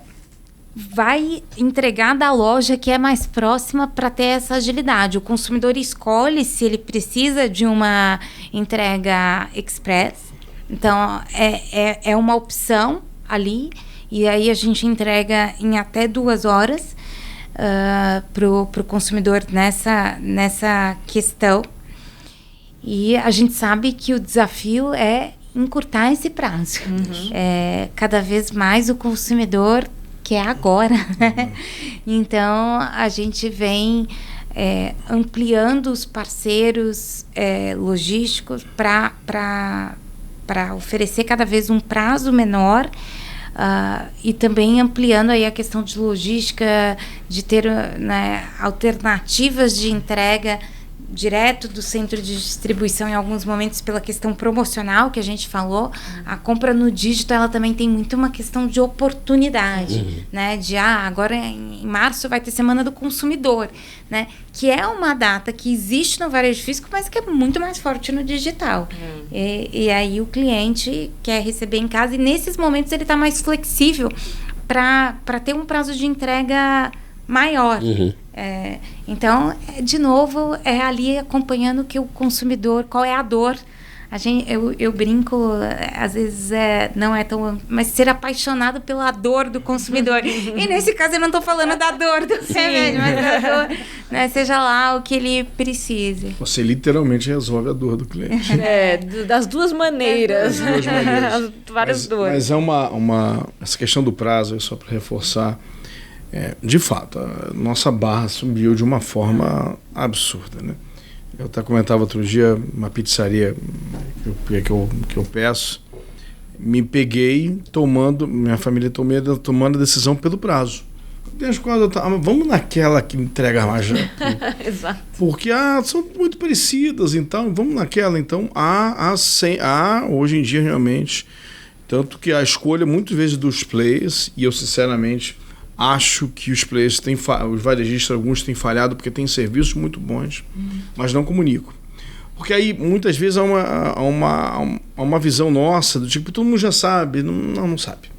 vai entregar da loja que é mais próxima para ter essa agilidade. O consumidor escolhe se ele precisa de uma entrega express. Então, é uma opção ali. E aí a gente entrega em até 2 horas pro consumidor nessa questão. E a gente sabe que o desafio é encurtar esse prazo. Cada vez mais o consumidor quer agora. Então, a gente vem ampliando os parceiros logísticos para oferecer cada vez um prazo menor. E também ampliando aí a questão de logística, de ter alternativas de entrega direto do centro de distribuição em alguns momentos pela questão promocional que a gente falou. A compra no dígito, ela também tem muito uma questão de oportunidade, né? De agora em março vai ter Semana do Consumidor, né? Que é uma data que existe no varejo físico, mas que é muito mais forte no digital. E aí o cliente quer receber em casa e nesses momentos ele está mais flexível para ter um prazo de entrega maior. Então, de novo, é ali acompanhando que o consumidor, qual é a dor. Eu brinco, às vezes não é tão... Mas ser apaixonado pela dor do consumidor. E nesse caso eu não estou falando da dor do remédio, mas da dor, né, seja lá o que ele precise. Você literalmente resolve a dor do cliente. Das duas maneiras. Das duas maneiras. Várias dores. Mas essa questão do prazo, só para reforçar, de fato, a nossa barra subiu de uma forma absurda, né? Eu até comentava outro dia, uma pizzaria que eu peço, me peguei minha família tomando a decisão pelo prazo. Vamos naquela que entrega mais rápido. Exato. Porque são muito parecidas, então vamos naquela. Então, hoje em dia realmente, tanto que a escolha muitas vezes dos players, e eu sinceramente acho que os players os varejistas, alguns têm falhado porque têm serviços muito bons, mas não comunicam. Porque aí, muitas vezes, há uma visão nossa, do tipo, todo mundo já sabe, não sabe.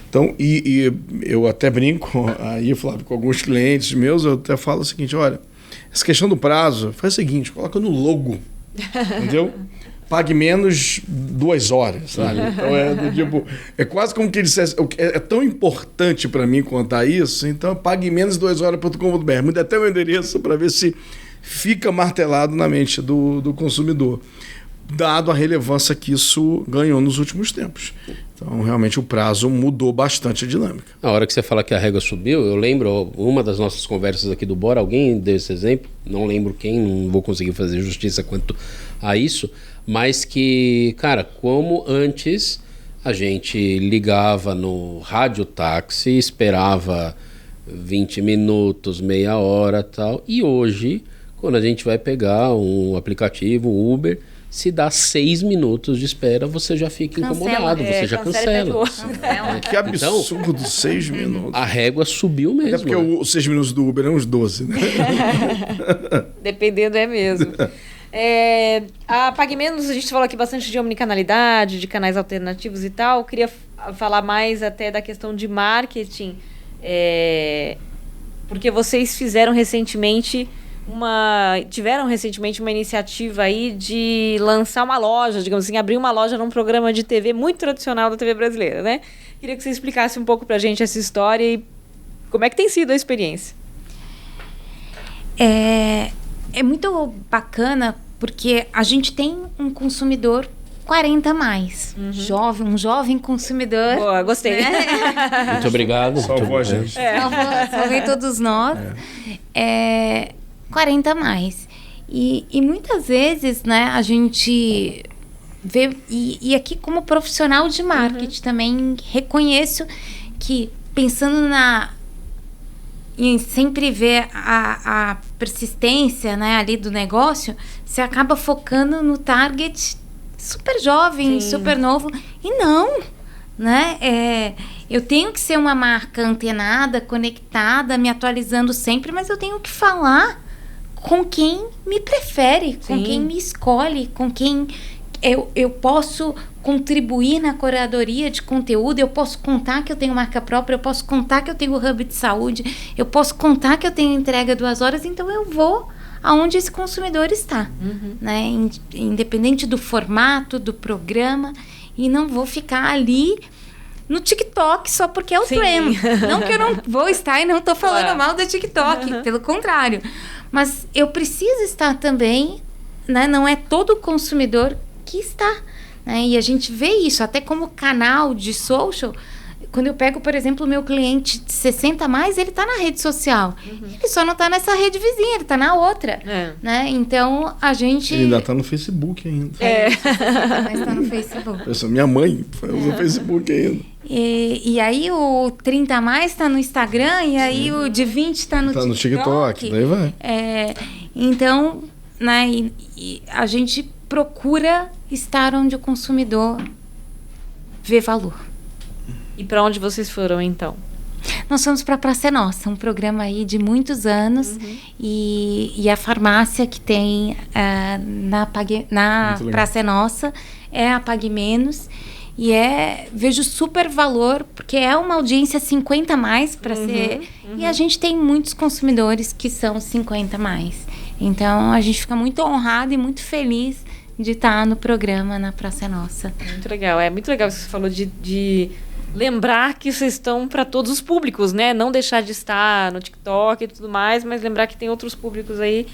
Então, e eu até brinco, aí, Flávio, com alguns clientes meus, eu até falo o seguinte, olha, essa questão do prazo, faz o seguinte, coloca no logo, entendeu? Pague menos 2 horas, sabe? Então é quase como que ele dissesse, é tão importante para mim contar isso, então pague menos 2 horas.com.br. Muda até o endereço para ver se fica martelado na mente do consumidor, dado a relevância que isso ganhou nos últimos tempos. Então, realmente, o prazo mudou bastante a dinâmica. Na hora que você fala que a régua subiu, eu lembro, uma das nossas conversas aqui do Bora, alguém deu esse exemplo, não lembro quem, não vou conseguir fazer justiça quanto a isso, mas que, cara, como antes a gente ligava no radiotáxi, esperava 20 minutos, meia hora e tal, e hoje, quando a gente vai pegar um aplicativo, um Uber, se dá 6 minutos de espera, você já fica incomodado, você já cancela. Que absurdo, então, 6 minutos. A régua subiu mesmo. É porque os 6 minutos do Uber é uns 12, né? Dependendo, é mesmo. A Pague Menos, a gente falou aqui bastante de omnicanalidade, de canais alternativos e tal. Eu queria falar mais até da questão de marketing, porque vocês tiveram recentemente uma iniciativa aí de lançar uma loja, digamos assim, abrir uma loja num programa de TV muito tradicional da TV brasileira, né? Queria que você explicasse um pouco pra gente essa história e como é que tem sido a experiência. É muito bacana porque a gente tem um consumidor 40 a mais. Um jovem consumidor. Boa, gostei. Né? Muito obrigado. Salvou a gente. Salvei todos nós. 40 a mais. E muitas vezes, né, a gente vê... E aqui como profissional de marketing também reconheço que pensando em sempre ver a persistência, né, ali do negócio, você acaba focando no target super jovem, super novo. E não, né? Eu tenho que ser uma marca antenada, conectada, me atualizando sempre, mas eu tenho que falar com quem me prefere, com quem me escolhe, com quem eu posso contribuir na curadoria de conteúdo, eu posso contar que eu tenho marca própria, eu posso contar que eu tenho hub de saúde, eu posso contar que eu tenho entrega 2 horas, então eu vou aonde esse consumidor está, né? Independente do formato, do programa, e não vou ficar ali no TikTok só porque é o trend. Não que eu não vou estar e não estou falando mal do TikTok, pelo contrário. Mas eu preciso estar também, né? Não é todo consumidor que está, né? E a gente vê isso até como canal de social. Quando eu pego, por exemplo, o meu cliente de 60 a mais, ele está na rede social. Ele só não está nessa rede vizinha, ele está na outra. Né? Então, a gente... Ele ainda está no Facebook ainda. Mas está no Facebook. Minha mãe usa o Facebook ainda. E aí o 30 a mais está no Instagram, e aí o de 20 está no TikTok. Está no TikTok, daí vai. Então, né, e a gente procura estar onde o consumidor vê valor. E para onde vocês foram, então? Nós fomos para a Praça é Nossa, um programa aí de muitos anos, e a farmácia que tem na Praça é Nossa é a Pague Menos, e vejo super valor, porque é uma audiência 50 a mais para ser, e a gente tem muitos consumidores que são 50 a mais. Então a gente fica muito honrado e muito feliz de estar no programa na Praça é Nossa. Muito legal, muito legal que você falou de lembrar que vocês estão para todos os públicos, né? Não deixar de estar no TikTok e tudo mais, mas lembrar que tem outros públicos aí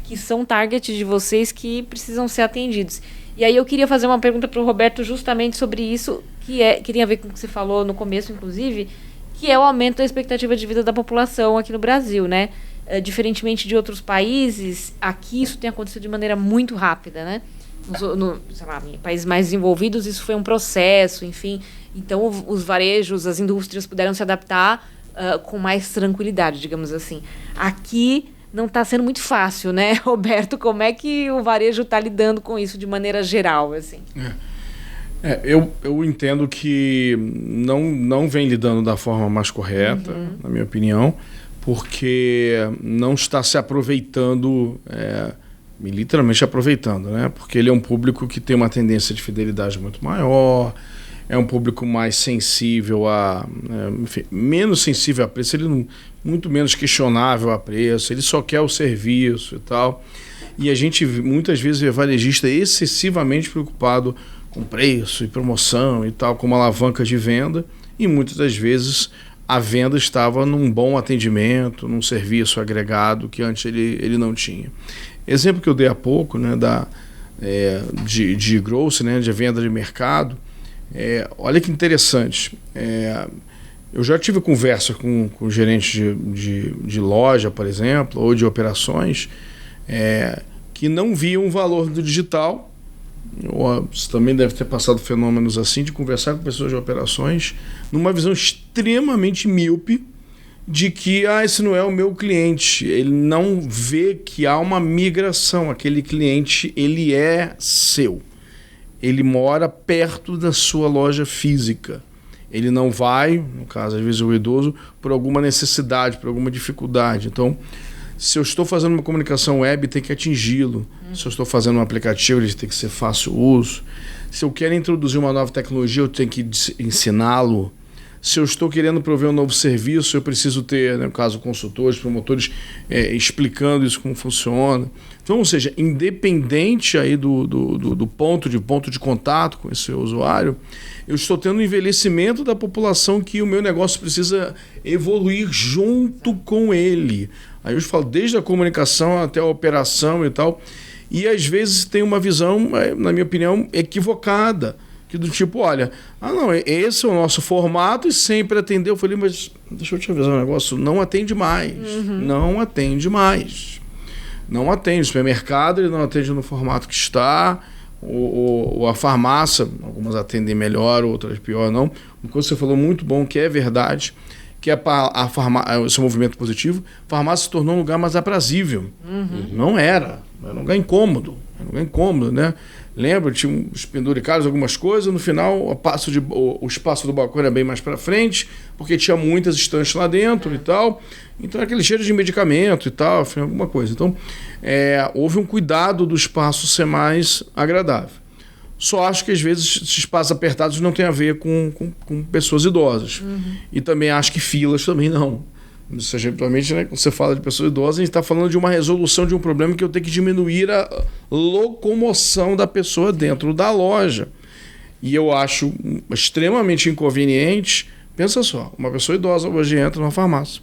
que são target de vocês que precisam ser atendidos. E aí eu queria fazer uma pergunta para o Roberto justamente sobre isso, que tem a ver com o que você falou no começo, inclusive, que é o aumento da expectativa de vida da população aqui no Brasil, né? Diferentemente de outros países, aqui isso tem acontecido de maneira muito rápida, né? Sei lá, em países mais desenvolvidos isso foi um processo, enfim. Então os varejos, as indústrias puderam se adaptar com mais tranquilidade, digamos assim. Aqui não está sendo muito fácil, né, Roberto? Como é que o varejo está lidando com isso de maneira geral, assim? Eu entendo que não vem lidando da forma mais correta, na minha opinião, porque não está se aproveitando, literalmente aproveitando, né? Porque ele é um público que tem uma tendência de fidelidade muito maior, é um público mais sensível enfim, menos sensível a preço, ele muito menos questionável a preço, ele só quer o serviço e tal. E a gente muitas vezes vê varejista excessivamente preocupado com preço e promoção e tal, como alavanca de venda, e muitas das vezes a venda estava num bom atendimento, num serviço agregado que antes ele não tinha. Exemplo que eu dei há pouco, né, de growth, né, de venda de mercado, olha que interessante. Eu já tive conversa com gerentes de loja, por exemplo, ou de operações, que não viam o valor do digital. Você também deve ter passado fenômenos assim, de conversar com pessoas de operações numa visão extremamente míope de que esse não é o meu cliente. Ele não vê que há uma migração. Aquele cliente, ele é seu. Ele mora perto da sua loja física. Ele não vai, no caso, às vezes o idoso, por alguma necessidade, por alguma dificuldade. Então, se eu estou fazendo uma comunicação web, tem que atingi-lo. Se eu estou fazendo um aplicativo, ele tem que ser fácil uso. Se eu quero introduzir uma nova tecnologia, eu tenho que ensiná-lo. Se eu estou querendo prover um novo serviço, eu preciso ter, no caso, consultores, promotores, explicando isso como funciona. Então, ou seja, independente aí do ponto de contato com esse usuário, eu estou tendo um envelhecimento da população que o meu negócio precisa evoluir junto com ele. Aí eu falo desde a comunicação até a operação e tal. E às vezes tem uma visão, na minha opinião, equivocada. Que do tipo, olha, esse é o nosso formato e sempre atendeu. Eu falei, mas deixa eu te avisar um negócio, não atende mais. Não atende mais. Não atende. O supermercado ele não atende no formato que está. Ou a farmácia, algumas atendem melhor, outras pior, não. Uma coisa que você falou muito bom, que é verdade, que é esse movimento positivo, a farmácia se tornou um lugar mais aprazível. Não era um lugar incômodo. Era um lugar incômodo, né? Lembra? Tinha uns penduricalhos, algumas coisas. No final, o espaço do balcão era bem mais para frente, porque tinha muitas estantes lá dentro e tal. Então, era aquele cheiro de medicamento e tal, enfim, alguma coisa. Então, houve um cuidado do espaço ser mais agradável. Só acho que, às vezes, esses espaços apertados não tem a ver com pessoas idosas. E também acho que filas também não. Ou seja, eventualmente, né, quando você fala de pessoas idosas, a gente está falando de uma resolução de um problema que eu tenho que diminuir a locomoção da pessoa dentro da loja. E eu acho extremamente inconveniente. Pensa só, uma pessoa idosa hoje entra numa farmácia.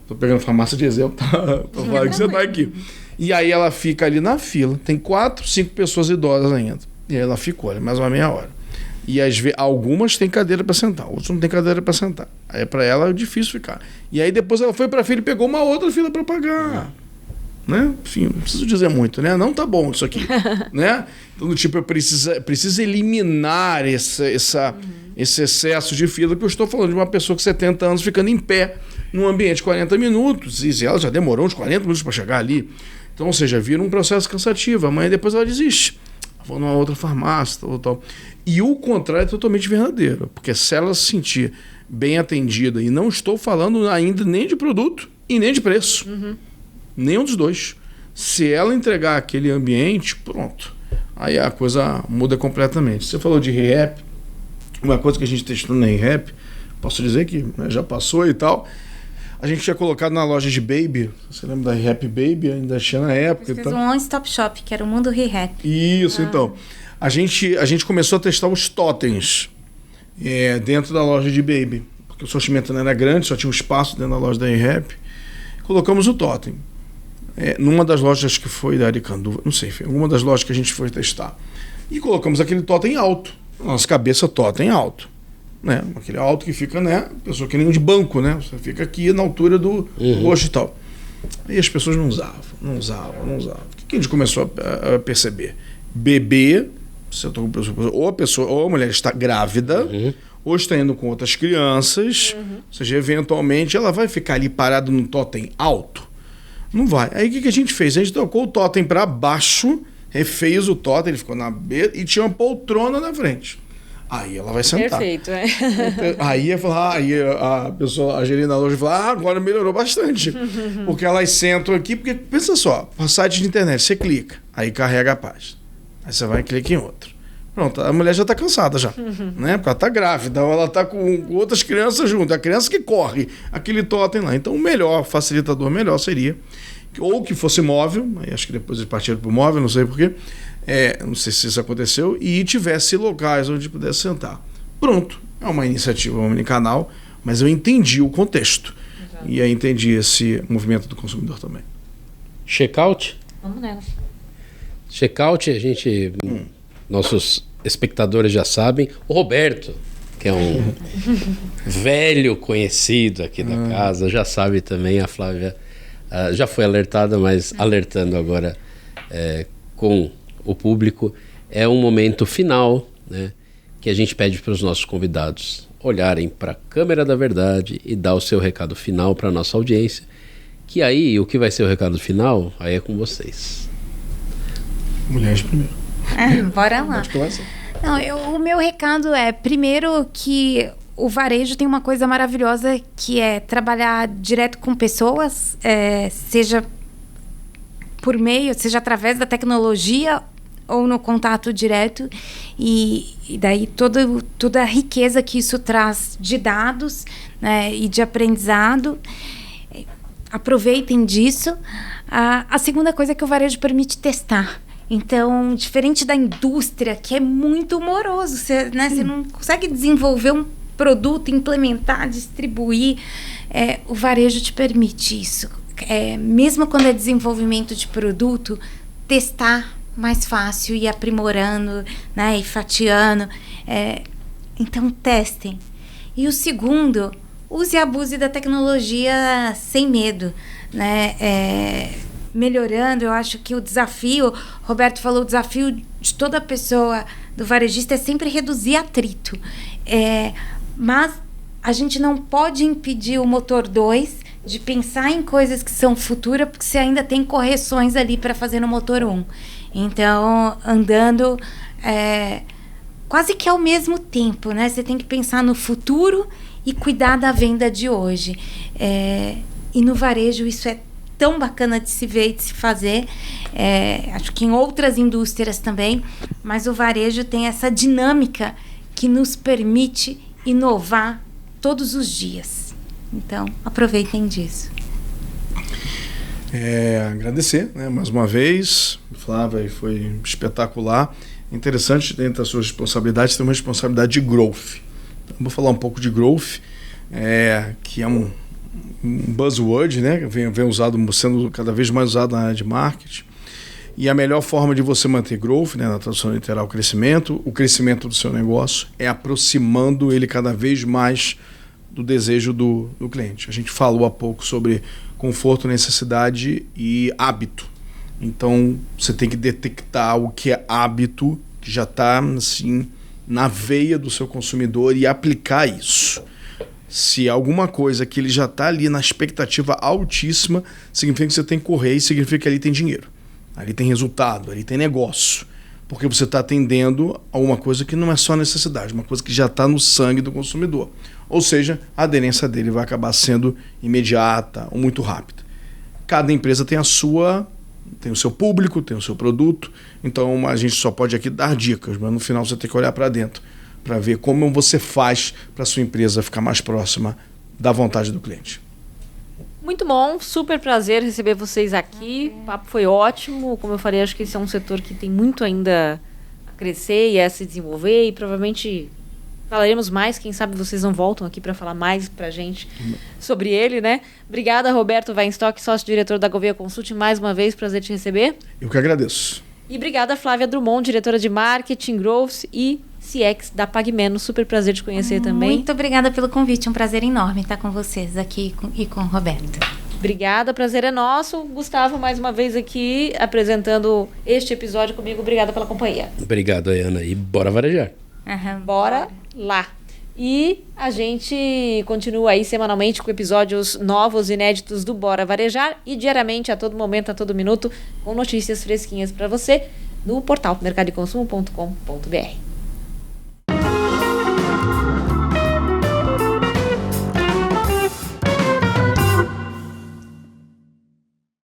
Estou pegando farmácia de exemplo para falar que você está aqui. E aí ela fica ali na fila. Tem 4, 5 pessoas idosas ainda. E aí ela ficou ali mais uma meia hora. E às vezes, algumas têm cadeira para sentar, outras não têm cadeira para sentar. Aí para ela é difícil ficar. E aí depois ela foi para a fila e pegou uma outra fila para pagar. Né? Enfim, não preciso dizer muito, né? Não tá bom isso aqui. Né? Então, tipo, eu preciso eliminar esse excesso de fila, que eu estou falando de uma pessoa com 70 anos ficando em pé num ambiente 40 minutos, e ela já demorou uns 40 minutos para chegar ali. Então, ou seja, vira um processo cansativo. Amanhã depois ela desiste. Vou numa outra farmácia, tal. E o contrário é totalmente verdadeiro, porque se ela se sentir bem atendida, e não estou falando ainda nem de produto e nem de preço, nenhum dos dois. Se ela entregar aquele ambiente, pronto. Aí a coisa muda completamente. Você falou de ReHap, uma coisa que a gente testou na ReHap, posso dizer que, né, já passou e tal. A gente tinha colocado na loja de Baby, você lembra da ReHap Baby? Ainda tinha na época. Fez um one-stop shop, que era o Mundo ReHap. Isso, então. A gente começou a testar os totens dentro da loja de Baby, porque o sortimento não era grande, só tinha um espaço dentro da loja da ReHap. Colocamos o totem. Numa das lojas que foi da Aricanduva, não sei, foi alguma das lojas que a gente foi testar. E colocamos aquele totem alto. Nossa cabeça totem alto. Né? Aquele alto que fica, né? Pessoa que nem um de banco, né? Você fica aqui na altura do rosto e tal. Aí as pessoas não usavam. O que a gente começou a perceber? Bebê, ou a mulher está grávida, ou está indo com outras crianças, ou seja, eventualmente ela vai ficar ali parada num totem alto. Não vai. Aí o que a gente fez? A gente trocou o totem para baixo, refez o totem, ele ficou na beira e tinha uma poltrona na frente. Aí ela vai sentar. Perfeito, Aí a gerente da loja fala, agora melhorou bastante. Porque elas sentam aqui, porque pensa só, no site de internet, você clica, aí carrega a página. Aí você vai e clica em outro. Pronto, a mulher já está cansada já, né? Porque ela está grávida, ou ela está com outras crianças junto, a criança que corre, aquele totem lá. Então o melhor, facilitador melhor seria, ou que fosse móvel, aí acho que depois eles partiram para o móvel, não sei porquê, não sei se isso aconteceu, e tivesse locais onde pudesse sentar. Pronto, é uma iniciativa omnicanal, mas eu entendi o contexto. Exato. E aí entendi esse movimento do consumidor também. Checkout? Vamos nela. Checkout, a gente... Nossos espectadores já sabem. O Roberto, que é um velho conhecido aqui da casa, já sabe também. A Flávia já foi alertada, mas alertando agora com o público. É um momento final, né, que a gente pede para os nossos convidados olharem para a câmera da verdade e dar o seu recado final para a nossa audiência. Que aí, o que vai ser o recado final, aí é com vocês. Mulheres primeiro. Bora lá. Não, o meu recado é, primeiro, que o varejo tem uma coisa maravilhosa, que é trabalhar direto com pessoas, seja por meio, seja através da tecnologia ou no contato direto, e daí toda a riqueza que isso traz de dados, né, e de aprendizado. Aproveitem disso. A segunda coisa é que o varejo permite testar. Então, diferente da indústria, que é muito moroso, você não consegue desenvolver um produto, implementar, distribuir, o varejo te permite isso. Mesmo quando é desenvolvimento de produto, testar mais fácil, e aprimorando, né, e fatiando. Então, testem. E o segundo, use e abuse da tecnologia sem medo, né? Melhorando, eu acho que o desafio, Roberto falou, o desafio de toda pessoa, do varejista, é sempre reduzir atrito. Mas a gente não pode impedir o motor 2 de pensar em coisas que são futuras, porque você ainda tem correções ali para fazer no motor 1. Então, andando quase que ao mesmo tempo, né? Você tem que pensar no futuro e cuidar da venda de hoje. E no varejo isso é tão bacana de se ver e de se fazer. Acho que em outras indústrias também, mas o varejo tem essa dinâmica que nos permite inovar todos os dias. Então, aproveitem disso. Agradecer, né, mais uma vez, Flávia, foi espetacular. Interessante, dentro das suas responsabilidades, tem uma responsabilidade de growth. Então, vou falar um pouco de growth, que é um buzzword, né, que vem usado, sendo cada vez mais usado na área de marketing. E a melhor forma de você manter growth, né, na tradução literal, o crescimento do seu negócio, é aproximando ele cada vez mais do desejo do cliente. A gente falou há pouco sobre conforto, necessidade e hábito. Então, você tem que detectar o que é hábito, que já está assim, na veia do seu consumidor e aplicar isso. Se alguma coisa que ele já está ali na expectativa altíssima, significa que você tem que correr e significa que ali tem dinheiro. Ali tem resultado, ali tem negócio. Porque você está atendendo a uma coisa que não é só necessidade, uma coisa que já está no sangue do consumidor. Ou seja, a aderência dele vai acabar sendo imediata ou muito rápida. Cada empresa tem tem o seu público, tem o seu produto, então a gente só pode aqui dar dicas, mas no final você tem que olhar para dentro para ver como você faz para a sua empresa ficar mais próxima da vontade do cliente. Muito bom, super prazer receber vocês aqui. O papo foi ótimo. Como eu falei, acho que esse é um setor que tem muito ainda a crescer e a se desenvolver e provavelmente falaremos mais. Quem sabe vocês não voltam aqui para falar mais pra gente sobre ele, né? Obrigada, Roberto Weinstock, sócio-diretor da Gouveia Consulting. Mais uma vez, prazer te receber. Eu que agradeço. E obrigada, Flávia Drummond, diretora de Marketing, Growth e CX da PagMenos. Super prazer te conhecer também. Muito obrigada pelo convite. Um prazer enorme estar com vocês aqui e com o Roberto. Obrigada, prazer é nosso. Gustavo, mais uma vez aqui, apresentando este episódio comigo. Obrigada pela companhia. Obrigado, Ana. E bora varejar. Bora lá. E a gente continua aí semanalmente com episódios novos, inéditos do Bora Varejar e diariamente, a todo momento, a todo minuto, com notícias fresquinhas para você no portal mercadodeconsumo.com.br.